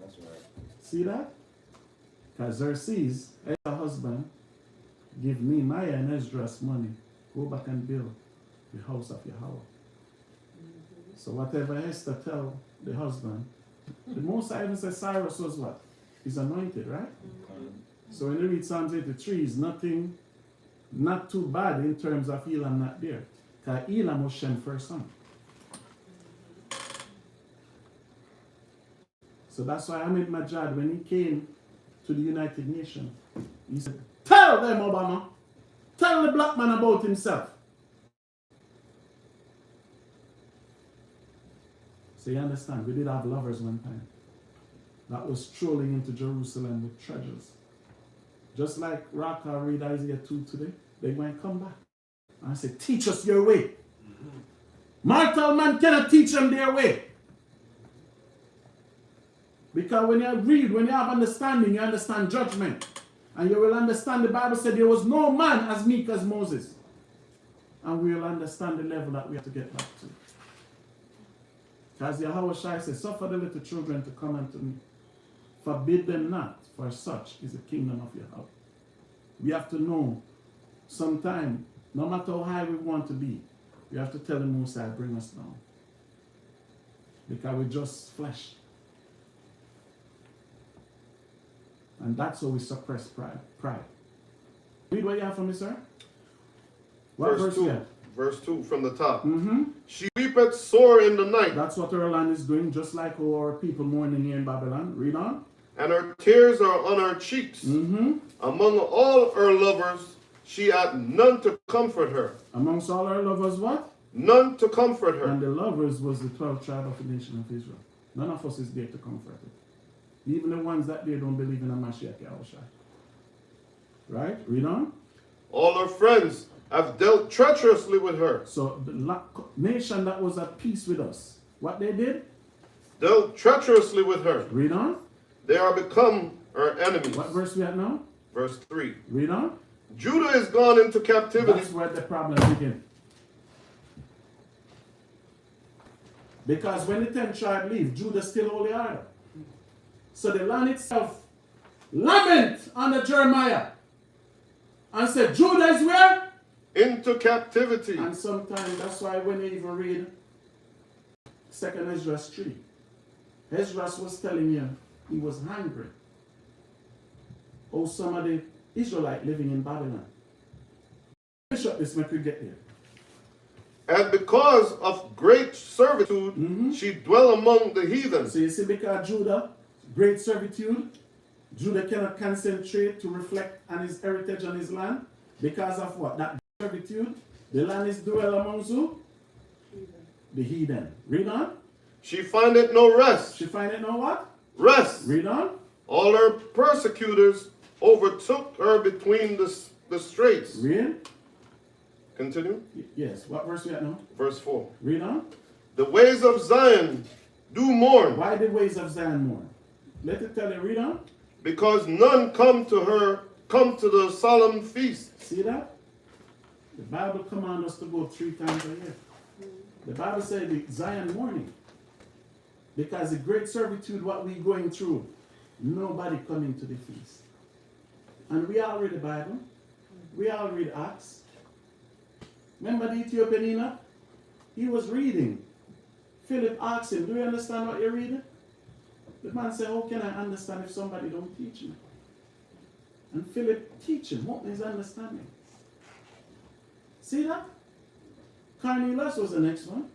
That's right. See that? Because Xerxes, as a husband, give Nehemiah and Esdras money. Go back and build the house of Yahawah. So whatever Esther tell the husband, the Most High even says Cyrus was what? He's anointed, right? So when you read Psalms 83, it's nothing, not too bad in terms of Elam not there. Because Elam was Shem's first son. So that's why Ahmed Majad, when he came to the United Nations, he said, tell them, Obama, tell the black man about himself. So you understand, we did have lovers one time that was strolling into Jerusalem with treasures. Just like Raqqa read Isaiah 2 today, they might come back. And I said, teach us your way. Mortal man cannot teach them their way. Because when you read, when you have understanding, you understand judgment. And you will understand the Bible said there was no man as meek as Moses. And we will understand the level that we have to get back to. Because YAHAWAH says, suffer the little children to come unto me. Forbid them not, for such is the kingdom of Yahawah. We have to know, sometime, no matter how high we want to be, we have to tell the Most High, bring us down. Because we're just flesh. And that's how we suppress pride. Read what you have for me, sir. What verse 2? Verse 2 from the top. Mm-hmm. She weepeth sore in the night. That's what our land is doing, just like our people mourning here in Babylon. Read on. And her tears are on her cheeks. Mm-hmm. Among all her lovers, she had none to comfort her. Amongst all our lovers, what? None to comfort her. And the lovers was the 12th tribe of the nation of Israel. None of us is there to comfort it. Even the ones that they don't believe in a Mashiach Yahushua. Right? Read on. All her friends have dealt treacherously with her. So the nation that was at peace with us, what they did? Dealt treacherously with her. Read on. They are become her enemies. What verse we at now? Verse 3. Read on. Judah is gone into captivity. That's where the problem begins. Because when the 10th tribe leave, Judah still hold the order. So the land itself lament under Jeremiah and said, Judah is where? Into captivity. And sometimes that's why when you even read 2nd Ezra 3, Ezra was telling you he was hungry. Oh, some of the Israelites living in Babylon. Finish up this, make we get there. And because of great servitude, she dwell among the heathen. So you see, because Judah, great servitude, Judah cannot concentrate to reflect on his heritage on his land. Because of what? That servitude. The land is dwell amongst who? The heathen. Read on. She findeth no rest. She find it no what? Rest. Read on. All her persecutors overtook her between the straits. Read. Continue. Yes. What verse we at now? Verse 4. Read on. The ways of Zion do mourn, Why the ways of Zion mourn? Let it tell you, read on. because none come to the solemn feast. See that? The Bible commands us to go 3 times a year. The Bible said the Zion mourning. Because the great servitude, what we going through, nobody coming to the feast. And we all read the Bible. We all read Acts. Remember the Ethiopian Enoch? He was reading. Philip asked him, do you understand what you're reading? The man said, how can I understand if somebody don't teach me? And Philip teach him, open his understanding. See that? Cornelius was the next one.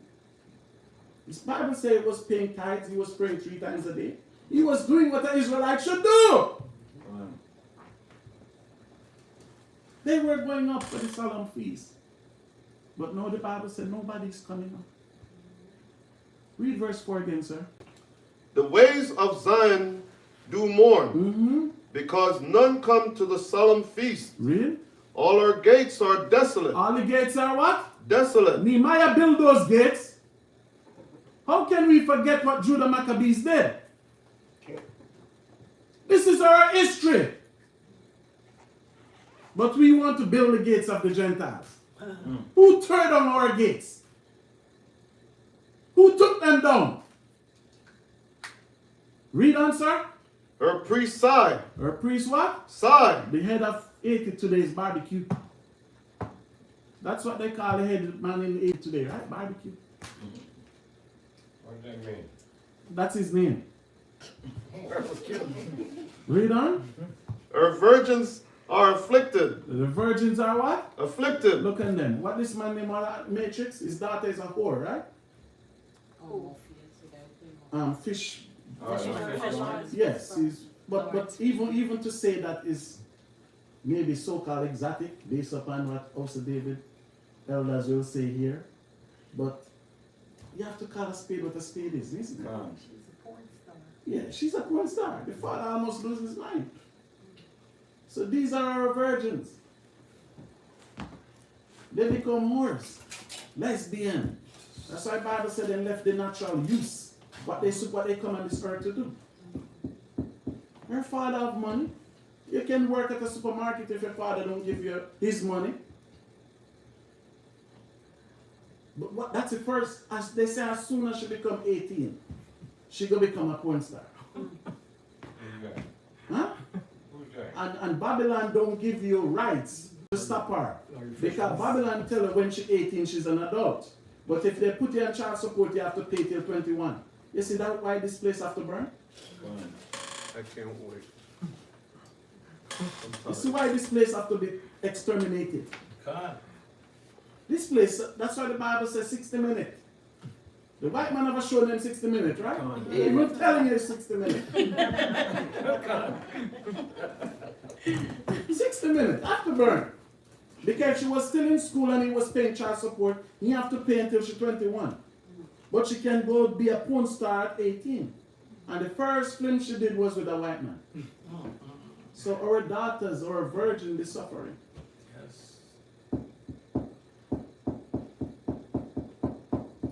His Bible says he was paying tithes, he was praying 3 times a day. He was doing what an Israelite should do. They were going up for the solemn feast. But no, the Bible said nobody's coming up. Read verse 4 again, sir. The ways of Zion do mourn, because none come to the solemn feast. Read. All her gates are desolate. All the gates are what? Desolate. Nehemiah built those gates. How can we forget what Judah Maccabees did? This is our history. But we want to build the gates of the Gentiles. Who tore down our gates? Who took them down? Read on, sir. Her priest sigh. Her priest what? Sigh. The head of 80 today is barbecue. That's what they call the head man in the 80 today, right? Barbecue. What does that mean? That's his name. Read on. Her virgins are afflicted. The virgins are what? Afflicted. Look at them. What this man named Matrix? His daughter is a whore, right? Fish. Yes. But even to say that is maybe so-called exotic based upon what also David elders will say here. But you have to call a spade what a spade is, isn't it? She's a porn star. Yeah, she's a porn star. The father almost loses his mind. So these are our virgins. They become whores, lesbian. That's why the Bible said they left the natural use. What they come on this earth to do. Your father have money. You can work at a supermarket if your father don't give you his money. But that's the first, as they say, as soon as she become 18, she gonna become a porn star. Who's that? Huh? Who's that? And Babylon don't give you rights to stop her. Because Babylon tell her when she's 18 she's an adult. But if they put you on child support, you have to pay till 21. You see that why this place have to burn? I can't wait. You see why this place have to be exterminated? God. This place, that's why the Bible says 60 minutes. The white man never showed them 60 minutes, right? Even telling you it's 60 minutes. 60 minutes, after burn. Because she was still in school and he was paying child support, he have to pay until she's 21. But she can go be a porn star at 18. And the first film she did was with a white man. So our daughters, our virgin, be suffering. Yes.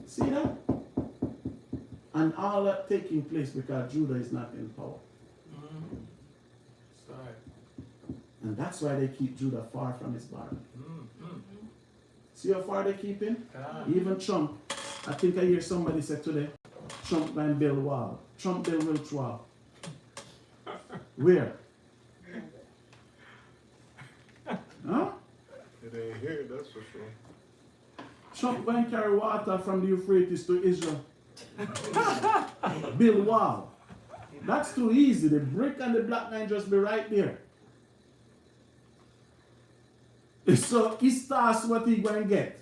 See that? And all that taking place because Judah is not in power. Sorry. And that's why they keep Judah far from his body. See how far they keep him? God. Even Trump, I think I hear somebody say today, Trump going build wall. Trump build which wall? Where? Huh? It ain't here, that's for sure. Trump going to carry water from the Euphrates to Israel. Build wall. That's too easy. The brick and the black line just be right there. So he starts what he going to get.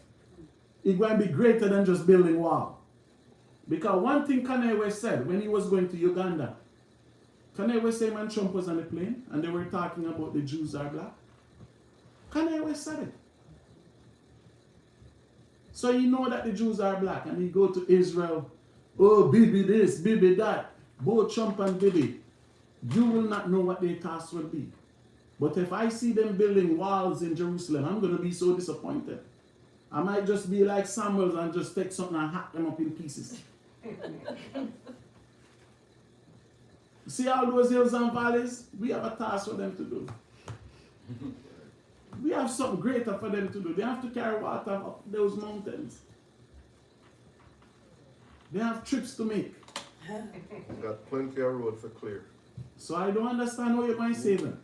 He's going to be greater than just building wall. Because one thing Kanye West said when he was going to Uganda, Kanye West said when Trump was on the plane and they were talking about the Jews are black. Kanye West said it. So you know that the Jews are black and he go to Israel, oh, Bibi this, Bibi that, both Trump and Bibi. You will not know what their task will be. But if I see them building walls in Jerusalem, I'm going to be so disappointed. I might just be like Samuel and just take something and hack them up in pieces. See all those hills and valleys? We have a task for them to do. We have something greater for them to do. They have to carry water up those mountains. They have trips to make. Got plenty of road for clear. So I don't understand what you might say then.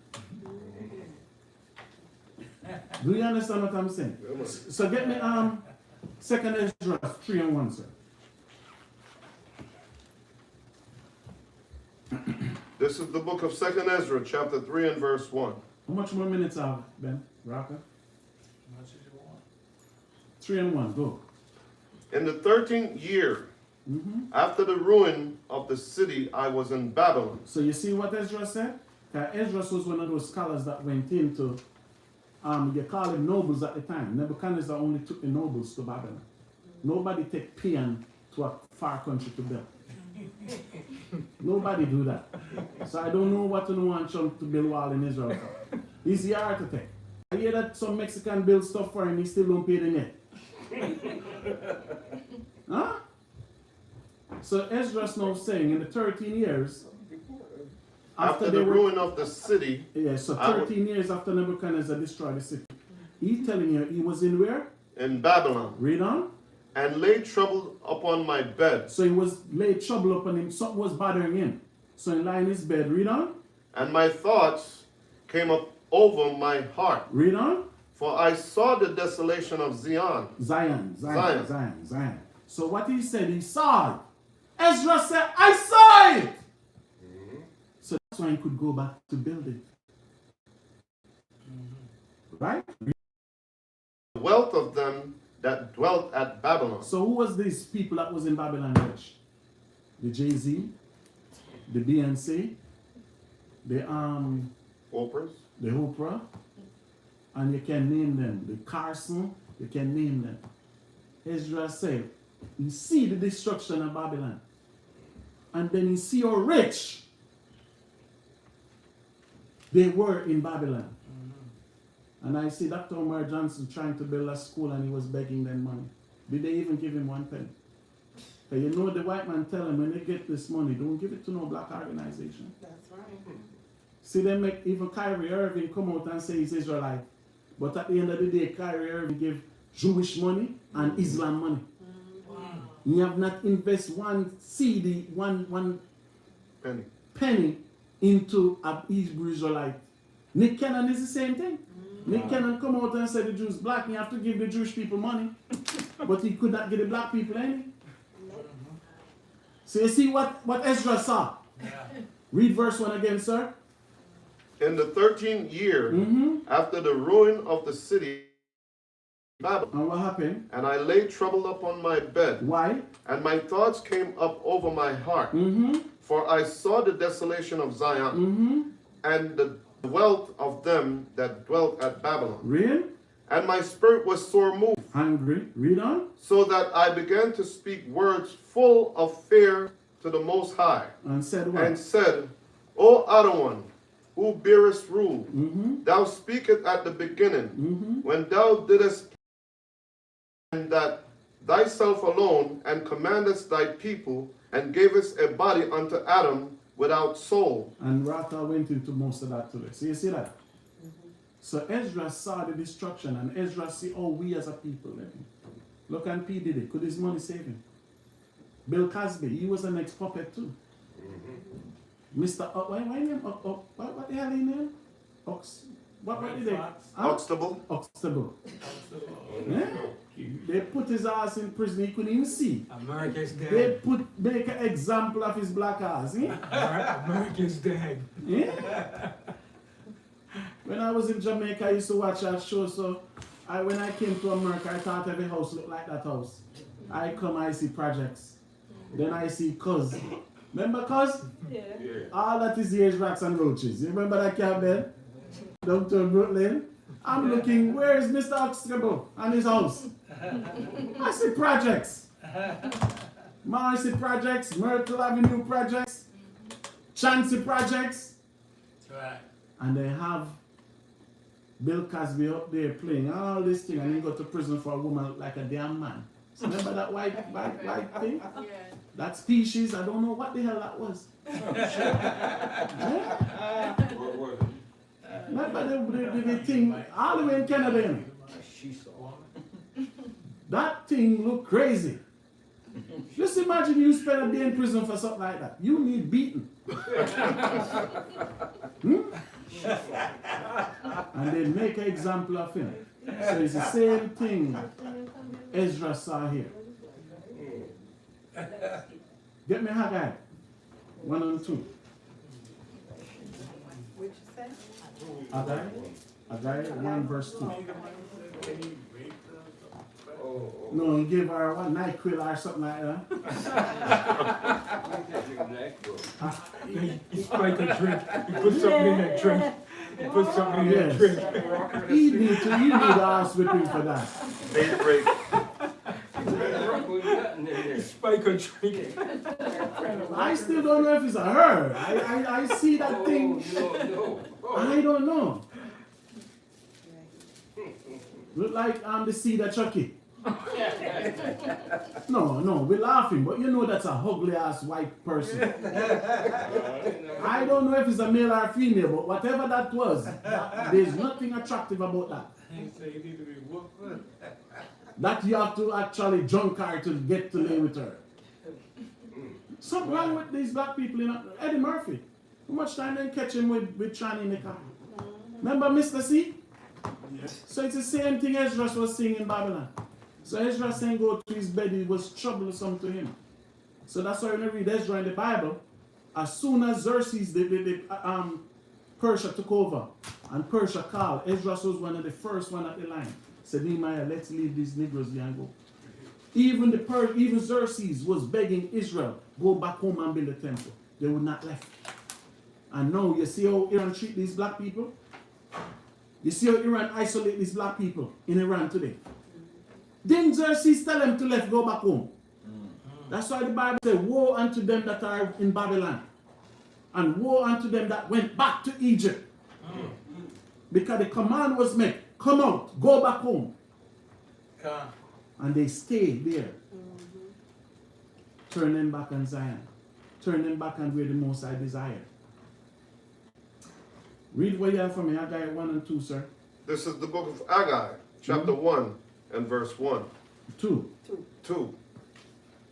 Do you understand what I'm saying? Yeah, man. So get me 2nd Ezra 3:1, sir. This is the book of 2nd Ezra, chapter 3 and verse 1. How much more minutes have Ben? Raka? Much as you want. 3 and 1, go. In the 13th year, Mm-hmm. after the ruin of the city, I was in Babylon. So you see what Ezra said? Ezra was one of those scholars that went into, you call them nobles at the time. Nebuchadnezzar only took the nobles to Babylon. Nobody take peon to a far country to build. Nobody do that. So I don't know what to want Trump to build wall in Israel for. He's the architect. I hear that some Mexican build stuff for him, he still don't pay the net. Huh? So Ezra's now saying in the 13 years, After the ruin of the city, yeah, so 13 years after Nebuchadnezzar destroyed the city. He's telling you he was in where? in Babylon, Read on. and laid trouble upon my bed. So he was laid trouble upon him. Something was bothering him. So he lay in his bed. Read on. And my thoughts came up over my heart. Read on. For I saw the desolation of Zion. Zion. Zion. So what he said, he saw it. Ezra said, I saw it. So that's why he could go back to build it. Right? The wealth of them that dwelt at Babylon. So who was these people that was in Babylon rich? The Jay-Z, the BNC, the Oprah, and you can name them. The Carson, you can name them. Ezra said, you see the destruction of Babylon. And then you see how rich they were in Babylon. And I see Dr. Omar Johnson trying to build a school and he was begging them money. Did they even give him 1 penny? You know the white man tell him when they get this money, don't give it to no black organization. That's right. See them make even Kyrie Irving come out and say he's Israelite. But at the end of the day, Kyrie Irving give Jewish money and Islam money. You have not invest one CD, one penny into a Hebrew Israelite. Nick Cannon is the same thing. Nick Cannon come out and say the Jews black, you have to give the Jewish people money. But he could not give the black people any. So you see what Ezra saw? Yeah. Read verse 1 again, sir. In the 13th year, after the ruin of the city, Babylon, And what happened? and I lay troubled upon my bed, Why? and my thoughts came up over my heart. For I saw the desolation of Zion, and the wealth of them that dwelt at Babylon. Read. And my spirit was sore moved, Hungry. Read on. so that I began to speak words full of fear to the Most High, And said what? and said, O Adawan, who bearest rule, thou speakest at the beginning, when thou didst, and that thyself alone, and commandest thy people, and gavest a body unto Adam without soul. And Rata went into most of that today. So you see that? So Ezra saw the destruction, and Ezra see how we as a people living. Look, and P. Diddy, could his money save him? Bill Cosby, he was an ex-puppet too. Mr. Why name? What the hell he name? What did they? Huxtable. Huxtable. Yeah? They put his ass in prison, he couldn't even see. America's They dead. make an example of his black ass. Eh? America's dead. Yeah? When I was in Jamaica, I used to watch that show, so when I came to America, I thought every house looked like that house. I see projects. Then I see Cuz. Remember Cuz? Yeah. All that is here is rats and roaches. You remember that camp there? Downtown Brooklyn? I'm looking, where is Mr. Huxtable and his house? I see projects. Marcy projects, Myrtle Avenue projects, Chancey projects. That's right. And they have Bill Cosby up there playing all this thing, and he go to prison for a woman like a damn man. So remember that white thing? Yeah. That species, I don't know what the hell that was. Yeah? What was it? Remember the thing all the way in Canada? You know? That thing look crazy. Just imagine you spend a day in prison for something like that. You need beaten. And they make an example of him. So it's the same thing Ezra saw here. Get me Haggai 1 and 2. What'd you say? Haggai 1 verse 2. Oh, No, he gave her what, NyQuil or something like that. He spiked a drink. He put something in that drink. He put something in that drink. He need ass whipping for that. Faith break. He spiked a drink. I still don't know if it's a her. I see that thing. I don't know. Look like the seed of Chucky. No, we're laughing, but you know that's a ugly ass white person. I don't know if it's a male or female, but whatever that was, there's nothing attractive about that. That you have to actually junk her to get to lay with her. Something wrong with these black people, you know. Eddie Murphy. How much time they catch him with Chani in the car? Remember Mr. C? Yes. So it's the same thing Ezra was saying in Babylon. So Ezra saying go to his bed, it was troublesome to him. So that's why when you read Ezra in the Bible, as soon as Xerxes, Persia took over, and Persia called, Ezra was one of the first one at the line. Said, Nehemiah, let's leave these Negroes here and go. Even Xerxes was begging Israel, go back home and build a temple. They would not left. And now you see how Iran treat these black people? You see how Iran isolate these black people in Iran today? Didn't Xerxes tell them to go back home? That's why the Bible says, woe unto them that are in Babylon, and woe unto them that went back to Egypt. Because the command was made, come out, go back home. And they stayed there. Turn them back on Zion. Turn them back on where the Most High desired. Read what you have for me, Haggai 1 and 2, sir. This is the book of Haggai, chapter 1 and verse 1. 2. 2.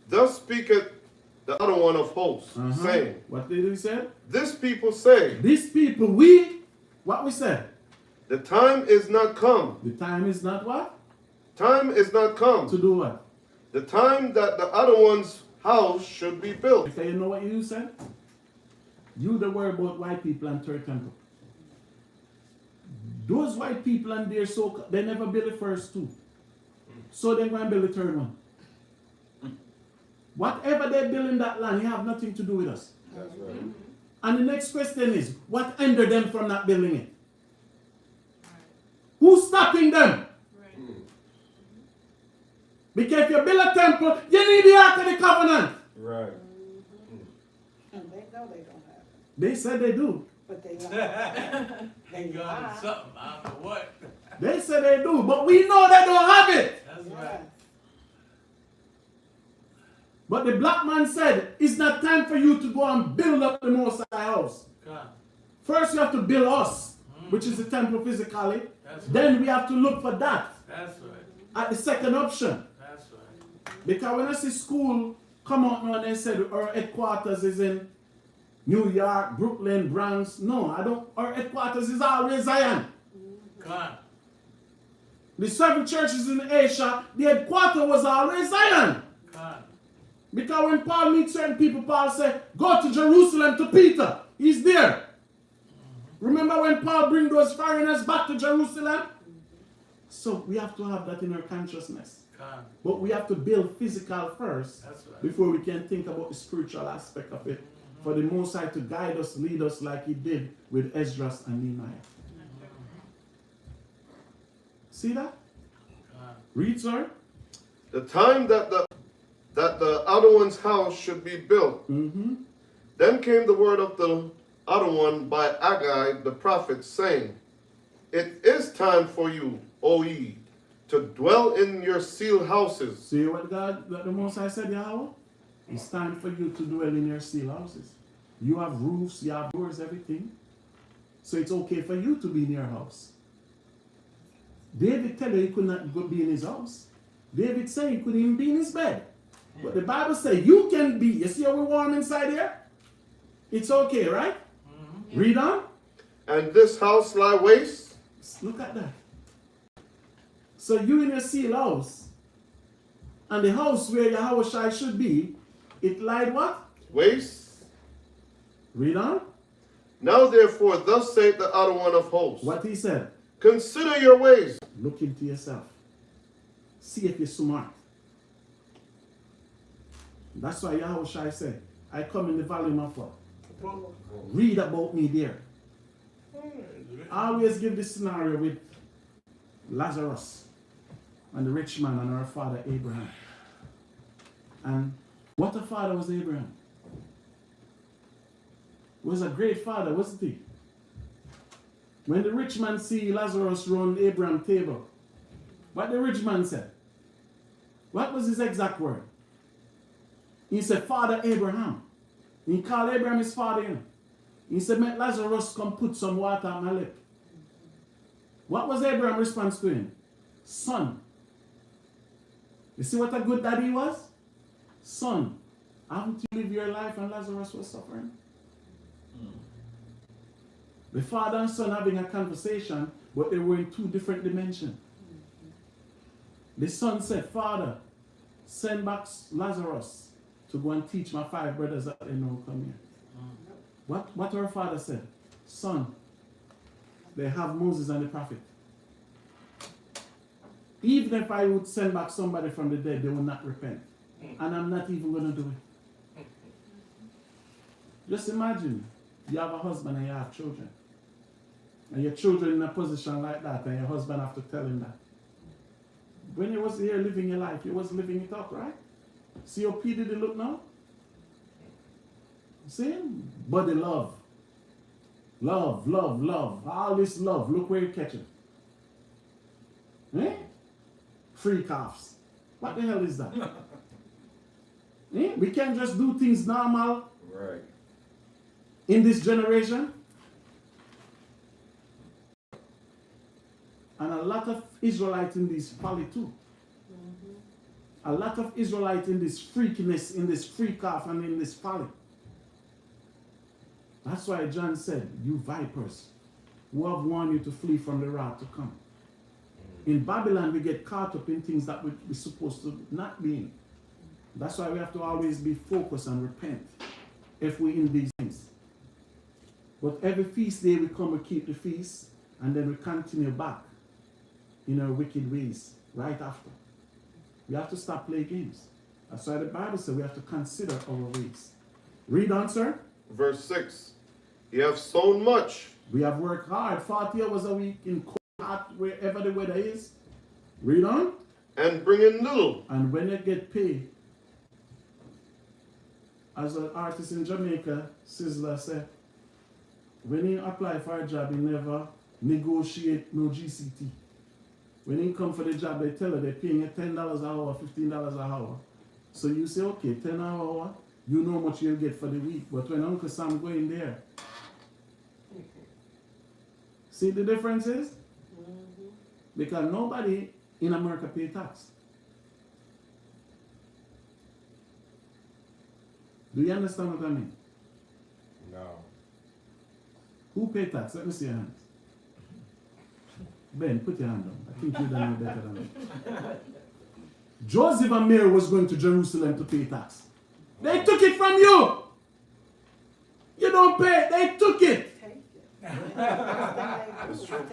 Thus speaketh the other one of hosts, saying, What did he say? This people say, These people, what we said? the time is not come. The time is not what? Time is not come. To do what? The time that the other one's house should be built. Okay, you know what you said? You the word about white people and third temple. Those white people and their they never build the first two. So they're going to build the third one. Whatever they build in that land, you have nothing to do with us. That's right. And the next question is, what hindered them from not building it? Who's stopping them? Because if you build a temple, you need the Ark of the Covenant. Right. And they know they don't have it, They said they do. but they lie. They got something, I don't know what. They said they do, but we know they don't have it. That's Yeah. right. But the black man said, it's not time for you to go and build up the Most High house. First you have to build us, which is the temple physically. That's right. Then we have to look for that That's right. at the second option. That's right. Because when I see school come out now and they said our headquarters is in New York, Brooklyn, Bronx. No, I don't. Our headquarters is always Zion. Come on. The 7 churches in Asia, the headquarters was always Zion. Come on. Because when Paul meets certain people, Paul said, go to Jerusalem to Peter. He's there. Remember when Paul bring those foreigners back to Jerusalem? So we have to have that in our consciousness. Come on. But we have to build physical first That's right. before we can think about the spiritual aspect of it. For the Most High to guide us, lead us like he did with Ezra and Nehemiah. See that? Come on. Read, sir. The time that the other one's house should be built. Then came the word of the other one by Haggai the prophet, saying, It is time for you, O ye, to dwell in your sealed houses. See what the Most High said, Yahweh? It's time for you to dwell in your sealed houses. You have roofs, you have doors, everything. So it's okay for you to be in your house. David tell you he could not go be in his house. David said he couldn't even be in his bed. But the Bible says you can be. You see how we're warm inside here? It's okay, right? Mm-hmm. Read on. And this house lie waste. Look at that. So you in your sealed house, and the house where Yahawashi should be, it lied what? Waste. Read on. Now therefore, thus saith the other one of hosts. What he said. Consider your ways. Look into yourself. See if you're smart. That's why Yahawashi said, I come in the volume of what? Read about me there. I always give this scenario with Lazarus and the rich man and our father Abraham. And what a father was Abraham. Was a great father, wasn't he? When the rich man see Lazarus run Abraham's table, what the rich man said? What was his exact word? He said, Father Abraham. He called Abraham his father. You know? He said, make Lazarus come put some water on my lip. What was Abraham's response to him? Son. You see what a good daddy was? Son, haven't you lived your life and Lazarus was suffering? The father and son having a conversation, but they were in two different dimensions. The son said, Father, send back Lazarus to go and teach my 5 brothers that they know come here. What our father said? Son, they have Moses and the prophet. Even if I would send back somebody from the dead, they will not repent. And I'm not even going to do it. Just imagine, you have a husband and you have children. And your children in a position like that, and your husband have to tell him that. When you was here living your life, you was living it up, right? See how P did it look now? See? Body love. Love, love, love. All this love. Look where you catch it. Eh? Free calves. What the hell is that? Eh? We can't just do things normal. Right. In this generation. And a lot of Israelites in this folly too. A lot of Israelites in this freakiness, in this freak off, and in this folly. That's why John said, you vipers, who have warned you to flee from the wrath to come. In Babylon, we get caught up in things that we're supposed to not be in. That's why we have to always be focused and repent if we're in these things. But every feast day we come, we keep the feast, and then we continue back in our wicked ways right after. We have to stop playing games. That's why the Bible says we have to consider our ways. Read on, sir. Verse 6. You have sown much. We have worked hard, 40 hours a week in cold, hot, wherever the weather is. Read on. And bring in little. And when you get paid, as an artist in Jamaica, Sizzler said, when he apply for a job, he never negotiate no GCT. When he come for the job, they tell her they're paying you $10 an hour, $15 an hour. So you say, okay, 10 an hour, you know how much you'll get for the week. But when Uncle Sam go in there, see the difference is? Because nobody in America pay tax. Do you understand what I mean? No. Who pay tax? Let me see your hands. Ben, put your hand down. I think you don't know better than me. Joseph and Mary was going to Jerusalem to pay tax. They took it from you. You don't pay. They took it. Take it. That's true.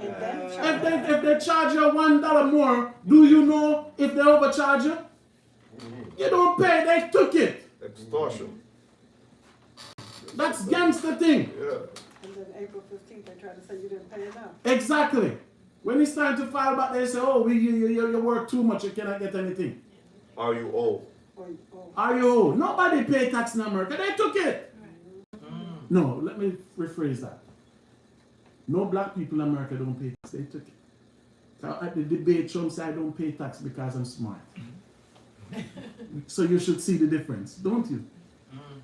If they charge you $1 more, do you know if they overcharge you? You don't pay. They took it. Extortion. That's gangster thing. Yeah. And then April 15th, they try to say you didn't pay enough. Exactly. When it's time to file back, they say, oh, you work too much, you cannot get anything. Are you old? Are you old? Nobody pay tax in America. They took it. No, let me rephrase that. No black people in America don't pay tax. They took it. So at the debate, Trump said, I don't pay tax because I'm smart. So you should see the difference, don't you?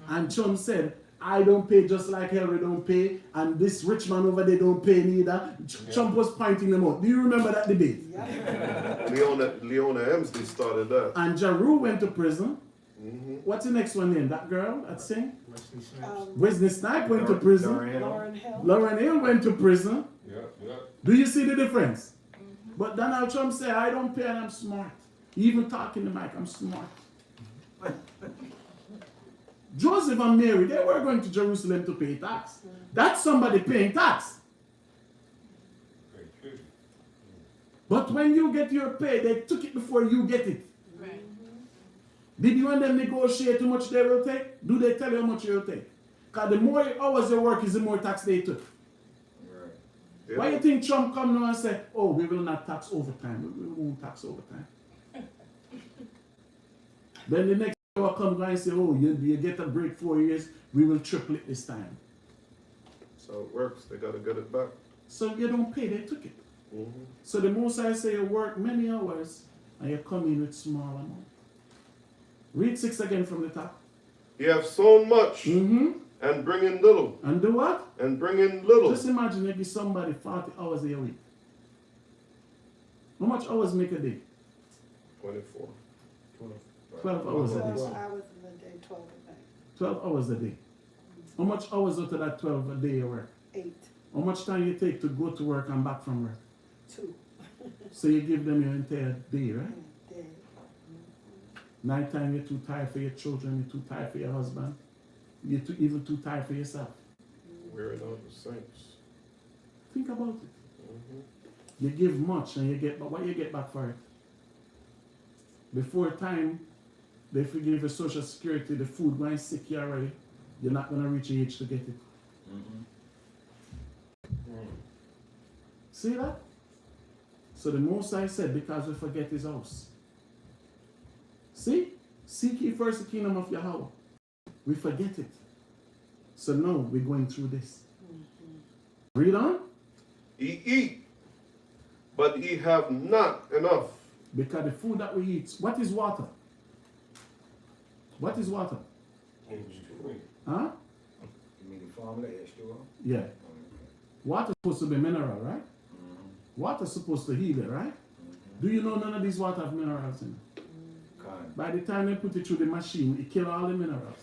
And Trump said, I don't pay just like Hillary don't pay, and this rich man over there don't pay neither. Trump was pointing them out. Do you remember that debate? Yeah. Leona Emsley started that. And Ja Rule went to prison. Mm-hmm. What's the next one name? That girl that sing? Wesley Snipes. Wesley Snipes went to prison. Lauren Hill. Lauren Hill went to prison. Yeah. Do you see the difference? But Donald Trump said, I don't pay and I'm smart. He even talking to Mike, I'm smart. Joseph and Mary, they were going to Jerusalem to pay tax. That's somebody paying tax. Great tribute. But when you get your pay, they took it before you get it. Right. Did you and them negotiate how much they will take? Do they tell you how much you'll take? Because the more hours you work is the more tax they took. Yeah. Why you think Trump come now and say, oh, we will not tax overtime. We won't tax overtime. Then the next year will come and say, oh, you get a break 4 years, we will triple it this time. So it works. They got to get it back. So you don't pay, they took it. Mm-hmm. So the most I say you work many hours and you come in with small amount. Read 6 again from the top. You have sown much Mm-hmm. and bring in little, And do what? and bring in little. Just imagine you give somebody 40 hours a week. How much hours make a day? 24. 12 hours a day. 12 hours in the day, 12 a day. 12 hours a day. How much hours out of that 12 a day you work? 8, How much time you take to go to work and back from work? 2 So you give them your entire day, right? a day. Nighttime you're too tired for your children, you're too tired for your husband, you're even too tired for yourself. Wearing out the saints. Think about it. Mm-hmm. You give much and you get, but what you get back for it? Before time, they forgive your social security, the food going sick you already, you're not going to reach the age to get it. See that? So the Most High said, because we forget his house. See? Seek ye first the kingdom of Yahawah. We forget it. So now we're going through this. Read on. Ye eat, but ye have not enough. Because the food that we eat, what is water? What is water? Huh? You mean the formula H2O? Yeah. Water is supposed to be mineral, right? Water is supposed to heal it, right? Do you know none of these water have minerals in it? Kind. By the time they put it through the machine, it kills all the minerals.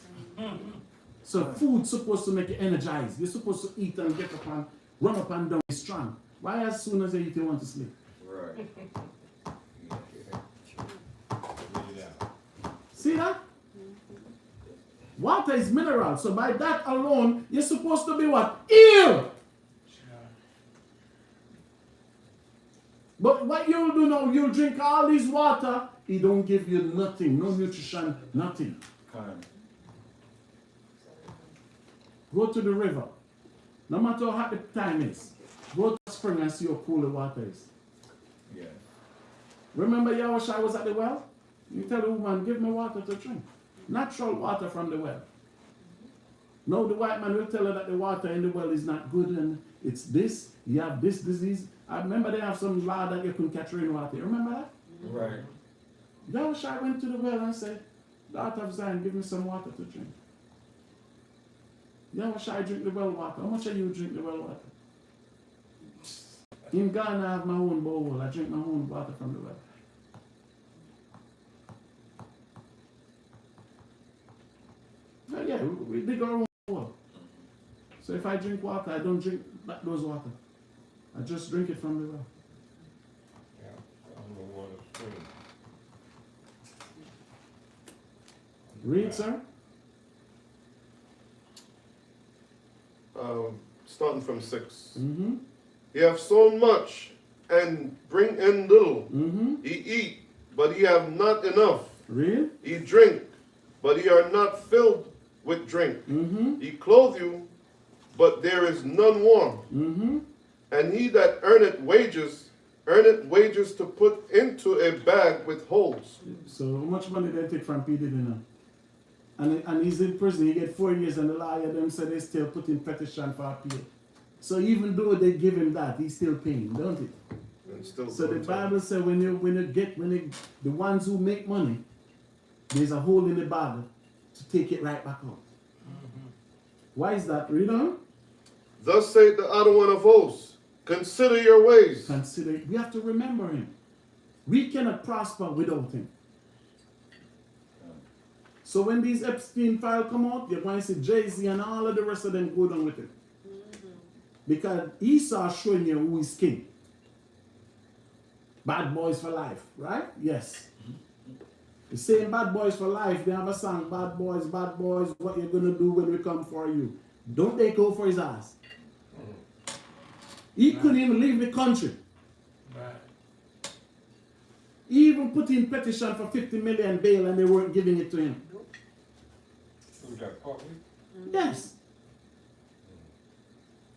So food's supposed to make you energized. You're supposed to eat and get up and run up and down strong. Why as soon as you eat you want to sleep? Right. See that? Water is mineral. So by that alone, you're supposed to be what? Ill! But what you'll do now, you'll drink all this water, it don't give you nothing, no nutrition, nothing. Kind. Go to the river. No matter how hot the time is, go to the spring and see how cool the water is. Yeah. Remember YAHAWAH was at the well? You tell the woman, give me water to drink. Natural water from the well. Now the white man will tell her that the water in the well is not good and it's this, you have this disease. I remember they have some law that you couldn't catch rainwater. You remember that? Right. YAHAWAH went to the well and said, daughter of Zion, give me some water to drink. YAHAWAH drink the well water. How much do you drink the well water? In Ghana, I have my own bowl. I drink my own water from the well. Well, yeah, we dig our own well. So if I drink water, I don't drink those water. I just drink it from the well. Yeah, I'm the one that's free. Read, sir. Starting from 6. Mm-hmm. Ye have sown much and bring in little. Mm-hmm. Ye eat, but ye have not enough. Read. Ye drink, but ye are not filled with drink. Mm-hmm. Ye clothe you, but there is none warm. Mm-hmm. And he that earneth wages to put into a bag with holes. So how much money they take from P. Diddy now? And he's in prison, he get 4 years and the lawyer them said they still put in petition for appeal. So even though they give him that, he's still paying, don't it? and still So go the to heaven. Bible says the ones who make money, there's a hole in the bag to take it right back out. Why is that? Read on. Thus saith the other one of hosts, consider your ways. Consider, we have to remember him. We cannot prosper without him. So when these Epstein files come out, you're going to see Jay-Z and all of the rest of them go down with it. Because Esau showing you who is king. Bad boys for life, right? Yes. The same bad boys for life, they have a song, bad boys, what you gonna do when we come for you? Don't they go for his ass? He couldn't even leave the country. Right. He even put in petition for 50 million bail and they weren't giving it to him. Who got caught with? Yes.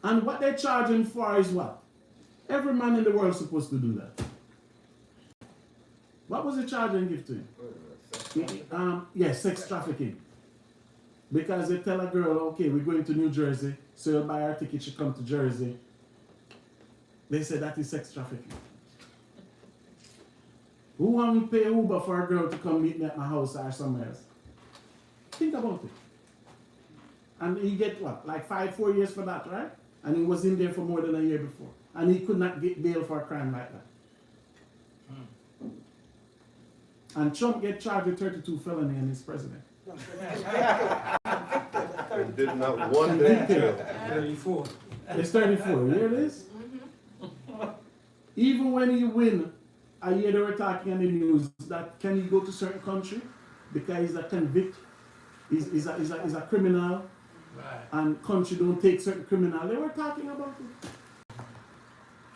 And what they're charging for is what? Every man in the world is supposed to do that. What was the charge and give to him? Yes, sex trafficking. Because they tell a girl, okay, we're going to New Jersey, so you'll buy her ticket, she come to Jersey. They said that is sex trafficking. Who want to pay Uber for a girl to come meet me at my house or somewhere else? Think about it. And he get what, like 4 years for that, right? And he was in there for more than a year before. And he could not get bail for a crime like that. And Trump get charged with 32 felony and he's president. And did not one day jail. 34. It's 34, here it is. Even when he win, I hear they were talking in the news that can he go to certain country because he's a convict, he's a criminal, Right. and country don't take certain criminal. They were talking about it.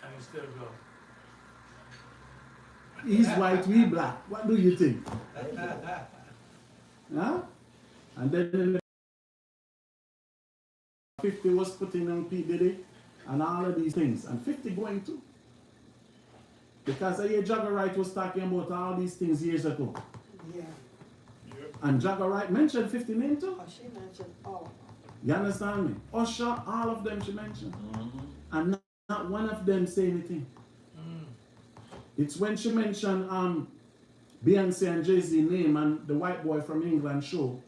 And he still go. He's white, we black. What do you think? Huh? And then in the 50 was putting on P. Diddy and all of these things. And 50 going too. Because I hear Jagger Wright was talking about all these things years ago. Yeah. And Jagger Wright mentioned 50 name too. Oh, she mentioned all of them. You understand me? Usher, all of them she mentioned. And not one of them say anything. It's when she mentioned Beyonce and Jay-Z name and the white boy from England show,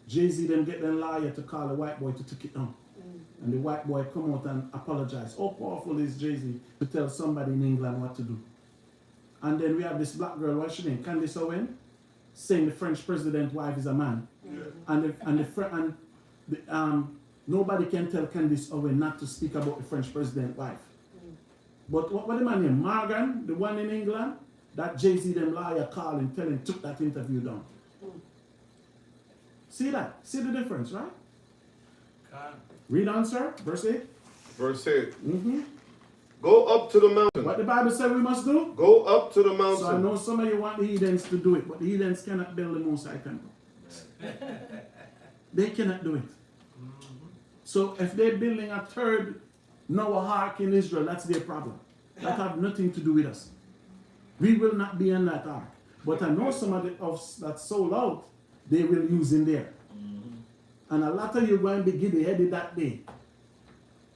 Jay-Z then get the lawyer to call the white boy to take it down. And the white boy come out and apologize. How powerful is Jay-Z to tell somebody in England what to do? And then we have this black girl, what's her name? Candace Owen, saying the French president wife is a man. And nobody can tell Candace Owen not to speak about the French president wife. But what the man named Morgan, the one in England, that Jay-Z them lawyer called and tell him took that interview down. See that? See the difference, right? God. Read on, sir. Verse 8. Verse 8. Mm-hmm. Go up to the mountain. What the Bible said we must do? Go up to the So I mountain. know some of you want the heathens to do it, but the heathens cannot build the Most High temple. They cannot do it. So if they're building a third Noah ark in Israel, that's their problem. That have nothing to do with us. We will not be in that ark. But I know some of the us that sold out, they will use in there. And a lot of you going to be giddy-headed that day.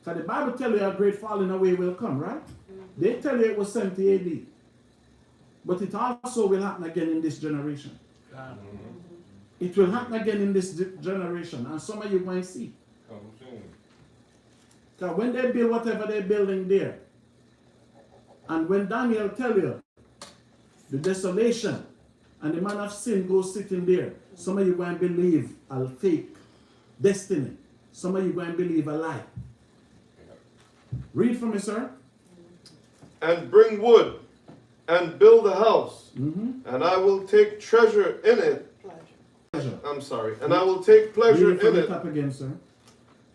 So the Bible tells you a great falling away will come, right? They tell you it was 70 AD. But it also will happen again in this generation. God. It will happen again in this generation. And some of you going to see. Come soon. Because when they build whatever they're building there, and when Daniel tell you the desolation and the man of sin goes sitting there, some of you going to believe a fake destiny. Some of you going to believe a lie. Read for me, sir. And bring wood and build a house. And I will take treasure in it. Pleasure. I'm sorry. And I will take pleasure Read it from in the it. top again, sir.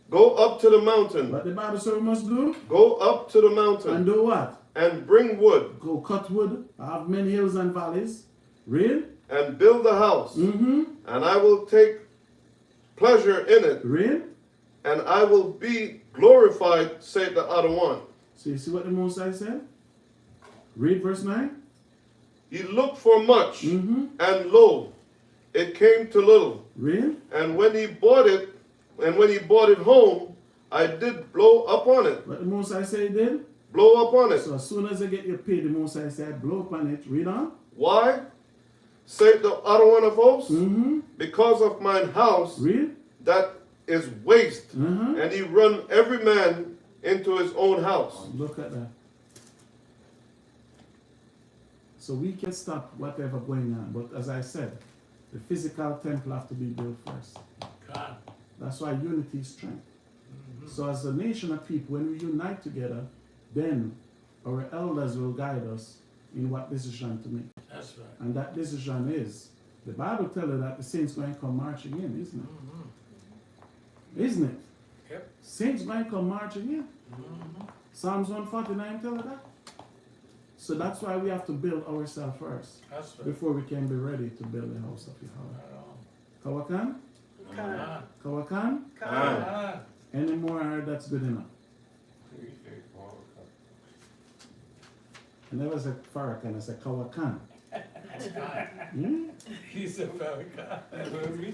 Go up to the mountain. What the Bible says we must do? Go up to the And mountain do what? and bring wood Go cut wood. I have many hills and valleys. Read. and build a house. Mm-hmm. And I will take pleasure in it. Read. And I will be glorified, said the other one. So you see what the Most High said? Read verse 9. He looked for much, Mm-hmm. and lo, it came to little. Read. And when he bought it home, I did blow upon it. What the Most High say he did? blow upon it. So as soon as I get your pay, the Most High said, blow upon it. Read on. Why? Saith the other one of hosts, Mm-hmm. because of mine house Read. that is waste, Mm-hmm. and he run every man into his own house. Look at that. So we can stop whatever going on. But as I said, the physical temple have to be built first. God. That's why unity is strength. So as a nation of people, when we unite together, then our elders will guide us in what decision to make. That's right. And that decision is, the Bible tells us that the saints going to come marching in, isn't it? Mm-hmm. Isn't it? Yep. Saints going to come marching in. Mm-hmm. Psalms 149 tells us that. So that's why we have to build ourselves first, That's right. before we can be ready to build the house of Yahawah. Right on. Kawakan? Ah. Kawakan? Ah. Any more, that's good enough. I never said Farrakhan, I said Kawakan. That's God. Hmm? He's a Farrakhan. That was me.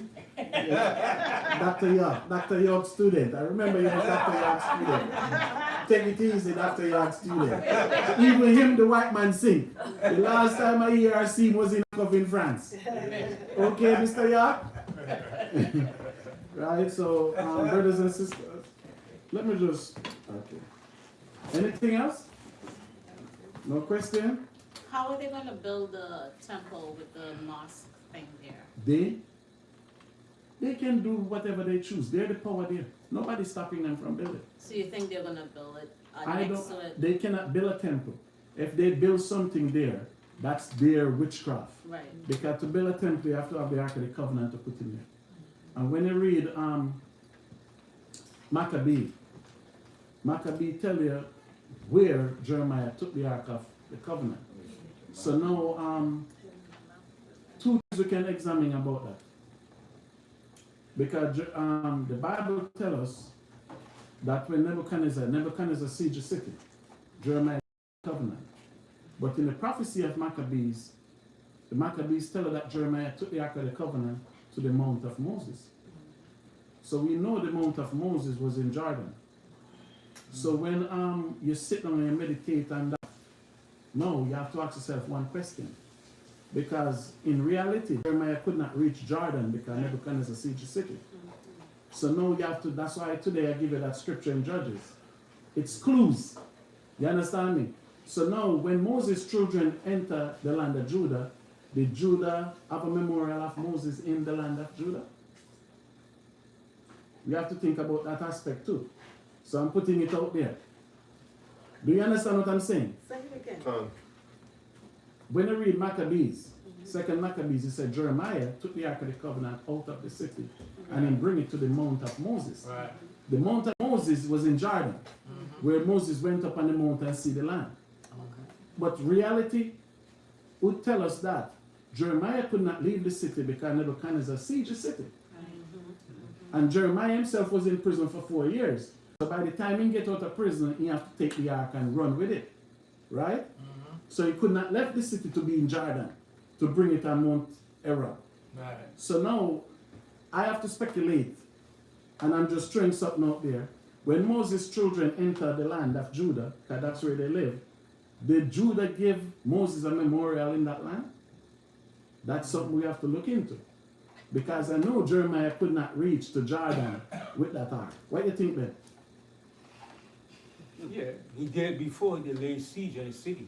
Dr. York student. I remember you was Dr. York student. Take it easy, Dr. York student. Even him, the white man sing. The last time I hear her sing was in France. Okay, Mr. York? Right, so brothers and sisters, let me just, okay. Anything else? No question? How are they going to build the temple with the mosque thing there? They can do whatever they choose. They're the power there. Nobody's stopping them from building. So you think they're going to build it I next to don't. it? They cannot build a temple. If they build something there, that's their witchcraft. Right. Because to build a temple, you have to have the Ark of the Covenant to put in there. And when you read Maccabee tell you where Jeremiah took the Ark of the Covenant. So now, two things we can examine about that. Because the Bible tells us that when Nebuchadnezzar sieged the city, Jeremiah took the covenant. But in the prophecy of Maccabees, the Maccabees tell us that Jeremiah took the Ark of the Covenant to the Mount of Moses. So we know the Mount of Moses was in Jordan. So when you sit down and you meditate on that, no, you have to ask yourself one question. Because in reality, Jeremiah could not reach Jordan because Nebuchadnezzar sieged the city. So now you have to, that's why today I give you that scripture in Judges. It's clues. You understand me? So now when Moses' children enter the land of Judah, did Judah have a memorial of Moses in the land of Judah? You have to think about that aspect too. So I'm putting it out there. Do you understand what I'm saying? Say it again. When you read Maccabees, second Maccabees, it said Jeremiah took the Ark of the Covenant out of the city and then bring it to the Mount of Moses. Right. The Mount of Moses was in Jordan, where Moses went up on the mount and see the land. But reality would tell us that Jeremiah could not leave the city because Nebuchadnezzar sieged the city. And Jeremiah himself was in prison for 4 years. So by the time he get out of prison, he have to take the ark and run with it. Right? So he could not left the city to be in Jordan to bring it on Mount Era. Right. So now I have to speculate, and I'm just throwing something out there. When Moses' children entered the land of Judah, because that's where they live, did Judah give Moses a memorial in that land? That's something we have to look into. Because I know Jeremiah could not reach to Jordan with that ark. What do you think then? Yeah, he did it before he laid siege on the city.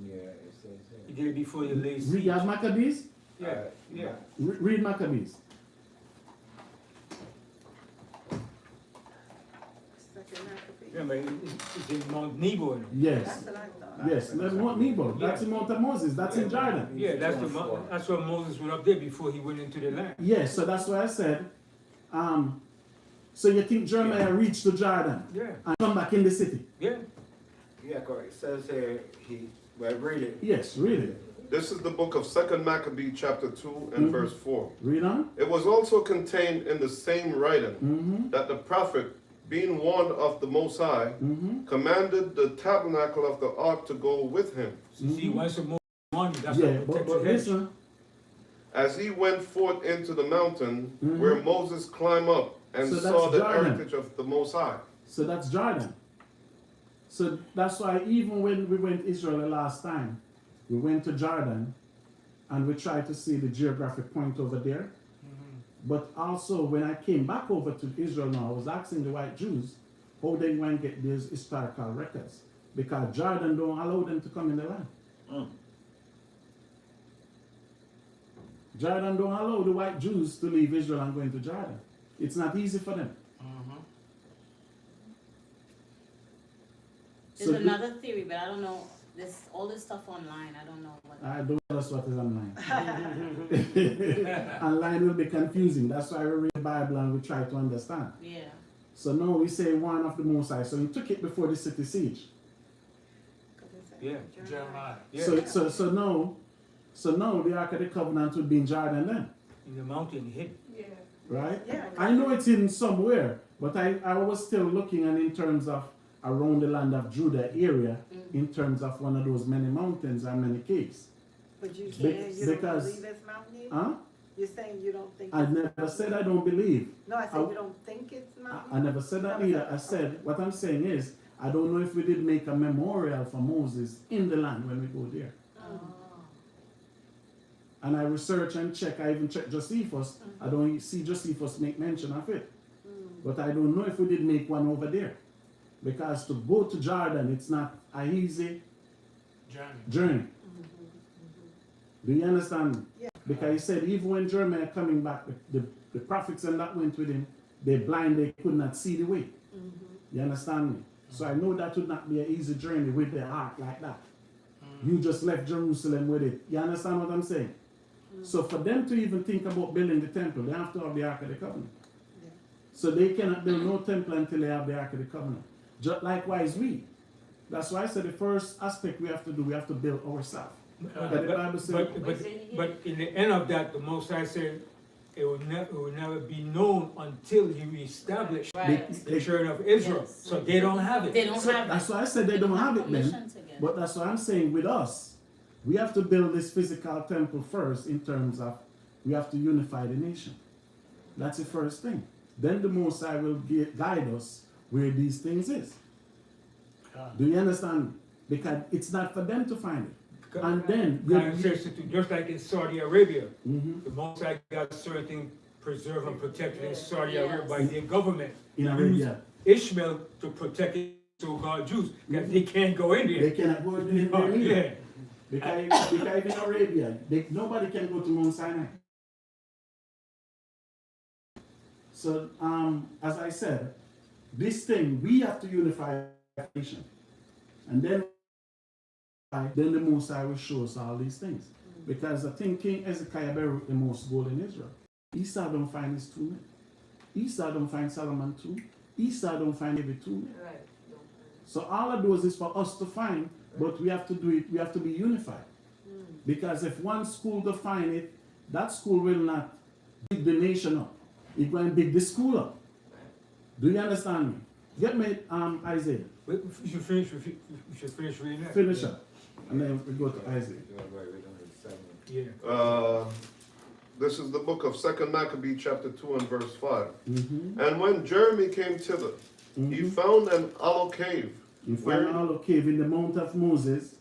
Yeah, it says He did it before he laid siege. Read you have Maccabees? Yeah, yeah. Read Maccabees. Second Maccabee. Remember, it's in Mount Nebo. Yes. That's what I thought. Yes. That's Mount Nebo. That's the Mount of Moses. That's in Jordan. Yeah, that's where Moses went up there before he went into the land. Yes, so that's why I said, so you think Jeremiah reached to Jordan Yeah, and come back in the city? yeah. Yeah, correct. It says here, well, read it. Yes, read it. This is the book of 2 Maccabee chapter 2 and verse 4. Read on. It was also contained in the same writing Mm-hmm. that the prophet, being warned of the Most High, Mm-hmm. commanded the tabernacle of the ark to go with him. So see, once a more money, that's Yeah, what but protects your head. listen. As he went forth into the mountain Mhm. where Moses climbed up and So that's saw the Jordan. heritage of the Most High. So that's Jordan. So that's why even when we went to Israel the last time, we went to Jordan and we tried to see the geographic point over there. But also when I came back over to Israel now, I was asking the white Jews how they going to get these historical records. Because Jordan don't allow them to come in the land. Jordan don't allow the white Jews to leave Israel and go into Jordan. It's not easy for them. There's another theory, but I don't know. There's all this stuff online. I don't know what. I don't tell us what is online. Online will be confusing. That's why we read the Bible and we try to understand. Yeah. So now we say one of the Most High. So he took it before the city siege. Yeah, Jeremiah. Yeah. So now the Ark of the Covenant would be in Jordan then, In the mountain hidden. Yeah. right? Yeah. I know it's in somewhere, but I was still looking and in terms of around the land of Judah area, in terms of one of those many mountains and many caves. But you saying you don't Because- believe it's Mount Nebo? Huh? You're saying you don't think I it's never Mount said Nebo? I don't believe. No, I said I- you don't think it's Mount I never said that either. I said, what I'm saying is, I don't know if we did make a memorial for Moses in the land when we go there. Oh. And I research and check, I even check Josephus. I don't see Josephus make mention of it. But I don't know if we did make one over there. Because to go to Jordan, it's not an easy journey. Do you understand? Yeah. Because he said even when Jeremiah coming back, the prophets and that went with him, they blind, they could not see the way. You understand me? So I know that would not be an easy journey with the ark like that. You just left Jerusalem with it. You understand what I'm saying? So for them to even think about building the temple, they have to have the Ark of the Covenant. Yeah. So they cannot build no temple until they have the Ark of the Covenant. Just likewise we. That's why I said the first aspect we have to do, we have to build ourselves. But the Bible says, But in the end of that, the Most High said, it will never be known until you establish Right. the children of Israel. Yes. So they don't have it. They don't so have. that's why I said they don't have it then. permission to get But that's what I'm saying with us. We have to build this physical temple first in terms of we have to unify the nation. That's the first thing. Then the Most High will guide us where these things is. Do you understand? Because it's not for them to find it. And then, God says to- just like in Saudi Arabia, Mhm. the Most High got certain things preserved and protected in Saudi Yes. Arabia by their government. In They Arabia. used Ishmael to protect it, so-called Jews, because they can't go in They there. cannot go in Oh, there either. yeah. Because in Arabia, nobody can go to Mount Sinai. So, as I said, this thing, we have to unify the nation. And then the Most High will show us all these things. Because I think King Hezekiah buried the most gold in Israel. Esau don't find his tomb. Esau don't find Solomon tomb. Esau don't find David tomb. So all of those is for us to find, but we have to do it, we have to be unified. Because if one school to find it, that school will not big the nation up. It will big the school up. Do you understand me? Get me Isaiah. We should finish reading that. Finish up. And then we go to Isaiah. Yeah. This is the book of 2 Maccabee chapter 2 and verse 5. Mm-hmm. And when Jeremy came thither, he found an hollow cave, You find a hollow cave in the Mount of Moses.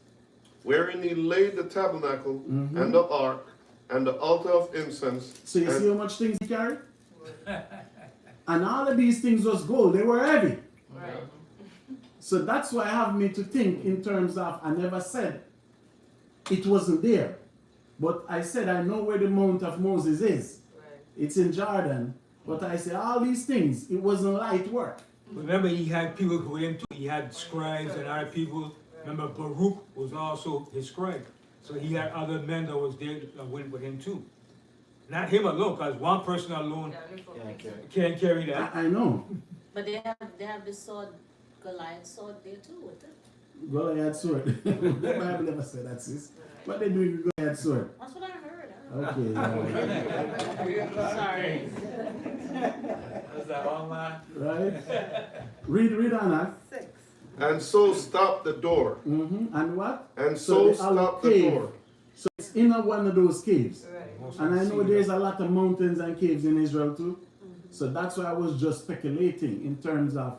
wherein he laid the tabernacle Mhm. and the ark and the altar of incense. So you and- see how much things he carried? And all of these things was gold. They were heavy. Right. So that's why I have me to think in terms of, I never said it wasn't there. But I said I know where the Mount of Moses is. It's in Jordan. But I say all these things, it wasn't light work. Remember, he had people who went to, he had scribes and other people. Remember, Baruch was also his scribe. So he had other men that was there that went with him too. Not him alone, because one person alone can't carry that. I know. But they have the sword, Goliath sword there too with it. Goliath sword. The Bible never said that, sis. What they doing with Goliath sword? That's what I heard. I don't Okay. know. Sorry. Was that online? Right? Read on that. 6. And so stopped the door. And what? And So so the hollow stopped the cave. door. So it's in one of those caves. Most And I know see there's that. a lot of mountains and caves in Israel too. So that's why I was just speculating in terms of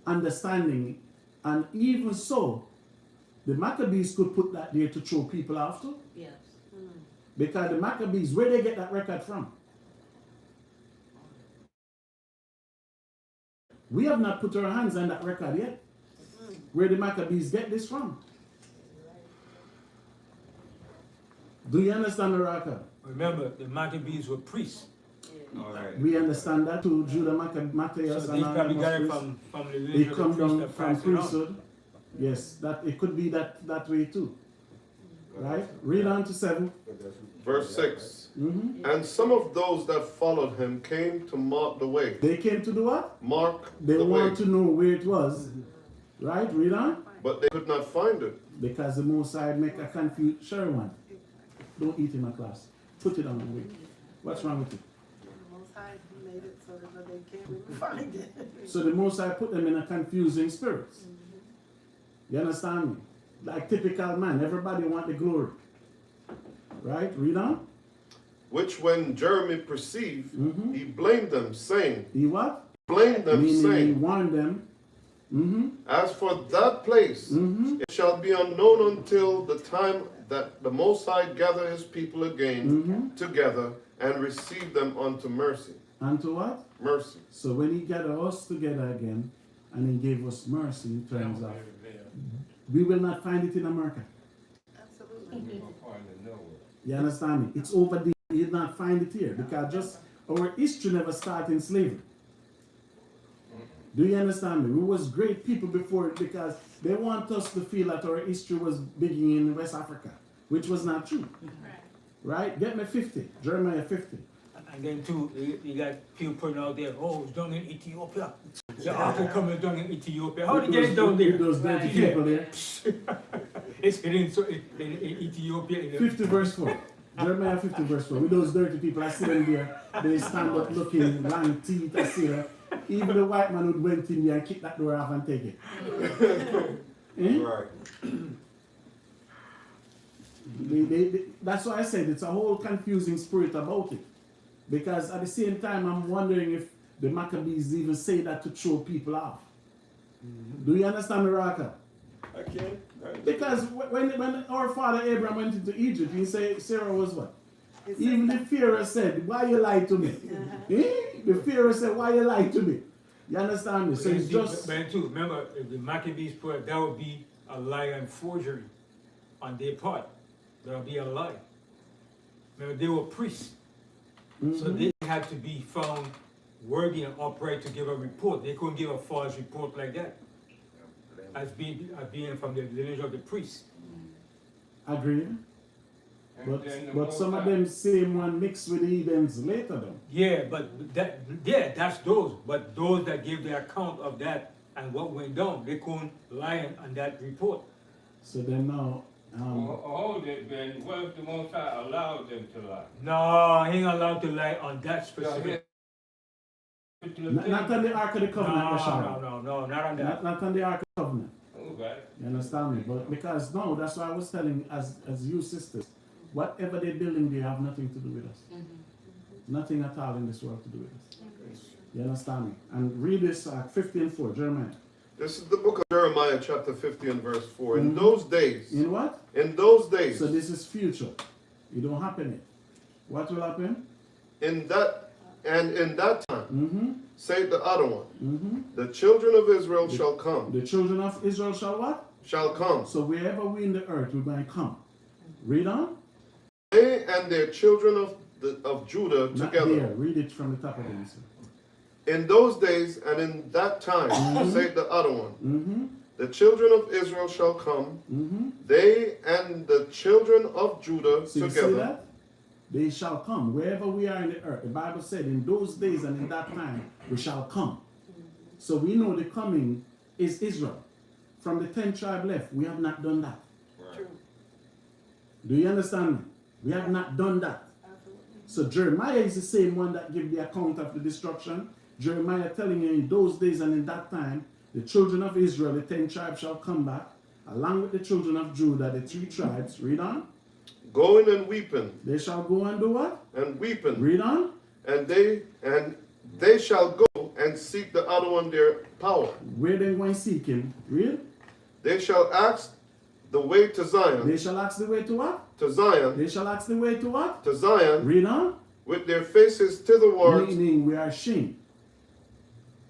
understanding And even so, the Maccabees could put that there to throw people off too. Yes. Because the Maccabees, where they get that record from? We have not put our hands on that record yet. Where the Maccabees get this from? Do you understand the record? Remember, the Maccabees were priests. All right. We understand that too. Judah Maccabeus So and they probably got it priests. from the They lineage of the come priests down that from passed it on. priesthood. Yes, that it could be that way too. Right? Read on to 7. Verse 6. Mm-hmm. And some of those that followed him came to mark the way. They came to do what? Mark They the way. want to know where it was. Right? Read on. But they could not find it. Because the Most High make a confused. Sure one. Don't eat in my class. Put it on the way. What's wrong with it? Most High made it so that they can't even find it. So the Most High put them in a confusing spirit. You understand me? Like typical man. Everybody want the glory. Right? Read on. Which when Jeremy perceived, Mhm. he blamed them, saying, He what? blamed them, Meaning he saying, warned them. Mm-hmm. as for that place, Mm-hmm. it shall be unknown until the time that the Most High gather his people again Mm-hmm. together and receive them unto mercy. And to what? Mercy. So when he gathered us together again and he gave us mercy, it turns out we will not find it in America. Absolutely. We're gonna find it nowhere. You understand me? It's over there. You did not find it here because just our history never started in slavery. Do you understand me? We was great people before it because they want us to feel that our history was beginning in West Africa, which was not true. Right? Get me 50. Jeremiah 50. And then too, you got people putting out there, oh, it's done in Ethiopia. The ark coming down in Ethiopia. How did they get it down there? Those dirty Yeah. people there. It's hidden in Ethiopia. In the, 50 verse 4. Jeremiah 50 verse 4. With those dirty people, I see them there. They stand up looking, long teeth, I see her. Even the white man who went in there and kick that door off and take it. Eh? Right. That's why I said it's a whole confusing spirit about it. Because at the same time, I'm wondering if the Maccabees even say that to throw people off. Do you understand the Raka? I can't. Because when our father Abraham went into Egypt, he said Sarah was what? It's Even the Pharaoh said, why you lie to me? Eh? The Pharaoh said, why you lie to me? You understand me? So it's just... But too, remember, if the Maccabees put it, that would be a lie and forgery on their part. That would be a lie. Remember, they were priests. So they had to be found worthy and upright to give a report. They couldn't give a false report like that. As being from the lineage of the priests. Agree. And then the But some of Most High- them same one mixed with the heathens later though. Yeah, but that's those. But those that gave the account of that and what went down, they couldn't lie on that report. So then now... Hold it, Ben. What if the Most High allowed them to lie? No, he ain't allowed to lie on that specific. not on the Ark of the Covenant, Rashad. No, not on that. Not on the Ark of the Covenant. Okay. You understand me? But because no, that's why I was telling as you sisters, whatever they're building, they have nothing to do with us. Nothing at all in this world to do with us. You understand me? And read this 50 and 4, Jeremiah. This is the book of Jeremiah, chapter 50 and verse 4. In those days, In what? in those days, So this is future. It don't happen yet. What will happen? in that time, Mm-hmm. say the other one, Mm-hmm. the children of Israel shall come, The children of Israel shall what? shall come. So wherever we in the earth, we're going to come. Read on. They and their children of Judah Not together. there. Read it from the top again, sir. In those days and in that time, say the other one, Mm-hmm. the children of Israel shall come, Mm-hmm. they and the children of Judah So you see together. that? They shall come. Wherever we are in the earth. The Bible said in those days and in that time, we shall come. So we know the coming is Israel. From the 10 tribe left, we have not done that. True. Do you understand me? We have not done that. Absolutely. So Jeremiah is the same one that gave the account of the destruction. Jeremiah telling you in those days and in that time, the children of Israel, the 10 tribes shall come back, along with the children of Judah, the 3 tribes. Read on. Going and weeping They shall go and do what? and weeping, Read on. and they shall go and seek the other one their power. Where they going seeking? Read. They shall ask the way to Zion. They shall ask the way to what? To Zion. They shall ask the way to what? To Zion. Read on. With their faces thitherwards. Meaning we are ashamed.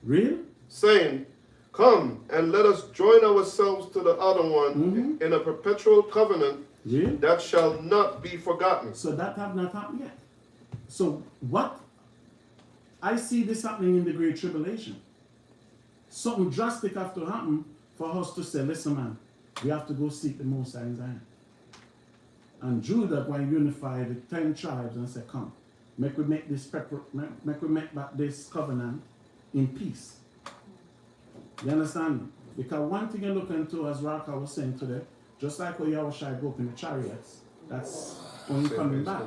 Read. Saying, come and let us join ourselves to the other one in a perpetual covenant Read. that shall not be forgotten. So that have not happened yet. So what? I see this happening in the Great Tribulation. Something drastic have to happen for us to say, listen man, we have to go seek the Most High in Zion. And Judah going to unify the 10 tribes and say, come, make we make this make we make back this covenant in peace. You understand me? Because one thing you look into, as Raka was saying today, just like how YAHAWAH go up in the chariots, that's only coming back.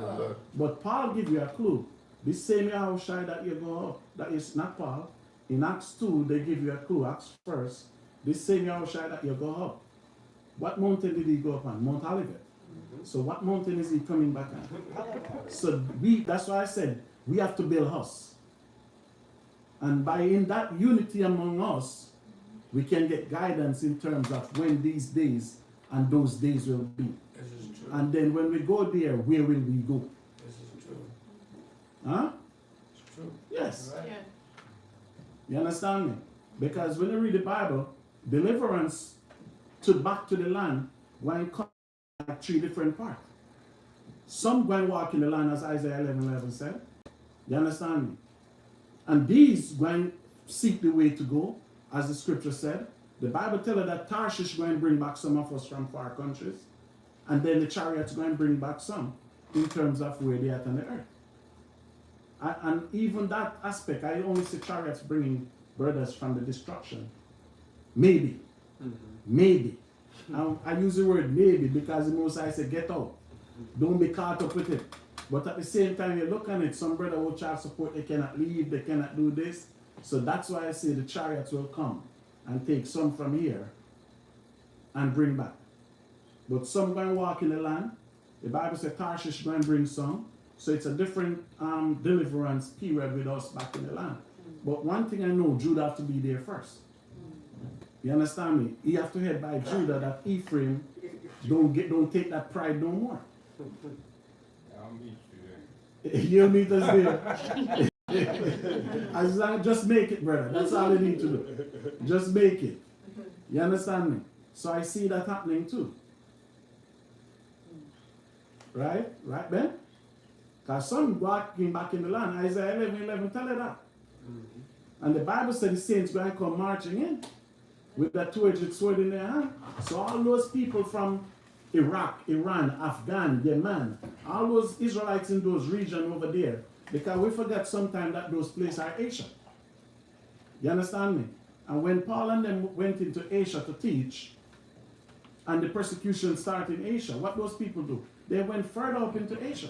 But Paul give you a clue. This same YAHAWAH that you go up, that is not Paul. In Acts 2, they give you a clue. Acts 1st, this same YAHAWAH that you go up. What mountain did he go up on? Mount Olivet. So what mountain is he coming back on? So that's why I said we have to build us. And by in that unity among us, we can get guidance in terms of when these days and those days will be. This is true. And then when we go there, where will we go? This is true. Huh? It's true. Yes. Yeah. You understand me? Because when you read the Bible, deliverance to back to the land going to come like 3 different parts. Some going to walk in the land as Isaiah 11:11 said. You understand me? And these going to seek the way to go, as the scripture said. The Bible tells us that Tarshish going to bring back some of us from far countries. And then the chariots going to bring back some in terms of where they are on the earth. And even that aspect, I only see chariots bringing brothers from the destruction. Maybe. Maybe. I use the word maybe because the Most High said, get out. Don't be caught up with it. But at the same time, you look at it, some brother will child support, they cannot leave, they cannot do this. So that's why I say the chariots will come and take some from here and bring back. But some going to walk in the land. The Bible says Tarshish going to bring some. So it's a different deliverance period with us back in the land. But one thing I know, Judah have to be there first. You understand me? He have to head by Judah that Ephraim don't take that pride no more. I'll meet you there. You'll meet us there. As long just make it, brother. That's all you need to do. Just make it. You understand me? So I see that happening too. Right? Right, Ben? Because some walking back in the land, Isaiah 11:11 tell you that. And the Bible said the saints going to come marching in with that two-edged sword in their hand. So all those people from Iraq, Iran, Afghan, Yemen, all those Israelites in those regions over there, because we forget sometimes that those places are Asia. You understand me? And when Paul and them went into Asia to teach, and the persecution started in Asia, what those people do? They went further up into Asia.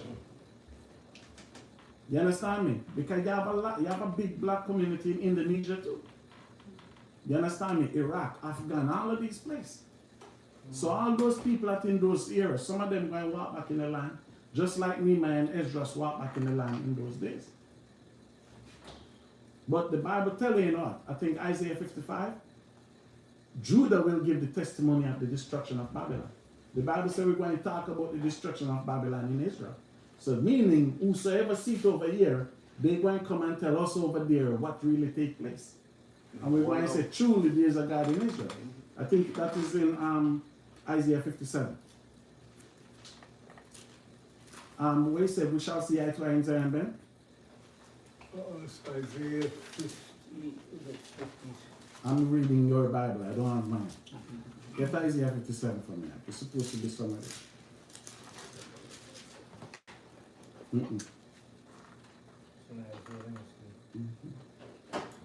You understand me? Because you have a big black community in Indonesia too. You understand me? Iraq, Afghan, all of these places. So all those people that in those areas, some of them going to walk back in the land, just like Nehemiah and Esdras walked back in the land in those days. But the Bible tells you what? I think Isaiah 55, Judah will give the testimony of the destruction of Babylon. The Bible says we're going to talk about the destruction of Babylon in Israel. So meaning, whosoever sit over here, they're going to come and tell us over there what really take place. And we're going to say, truly there is a God in Israel. I think that is in Isaiah 57. Where he said, we shall see eye to eye in Zion, Ben? It's Isaiah 50. I'm reading your Bible, I don't have mine. Get Isaiah 57 for me. It's supposed to be somewhere there.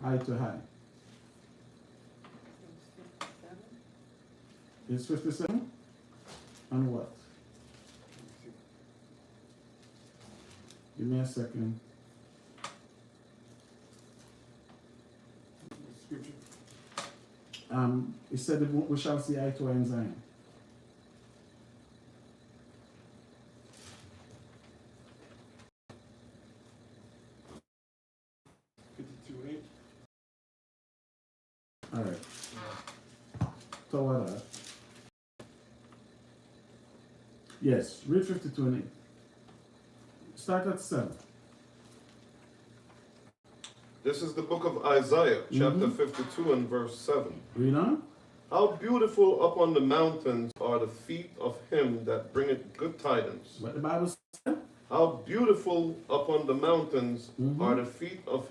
Eye to eye. It's 57? And what? Give me a second. It said that we shall see eye to eye in Zion. All right. TOGATHER. Yes, read 52 and 8. Start at 7. This is the book of Isaiah, chapter 52 and verse 7. Read on. How beautiful upon the mountains are the feet of him that bringeth good tidings. What the Bible said? How beautiful upon the mountains are the feet of him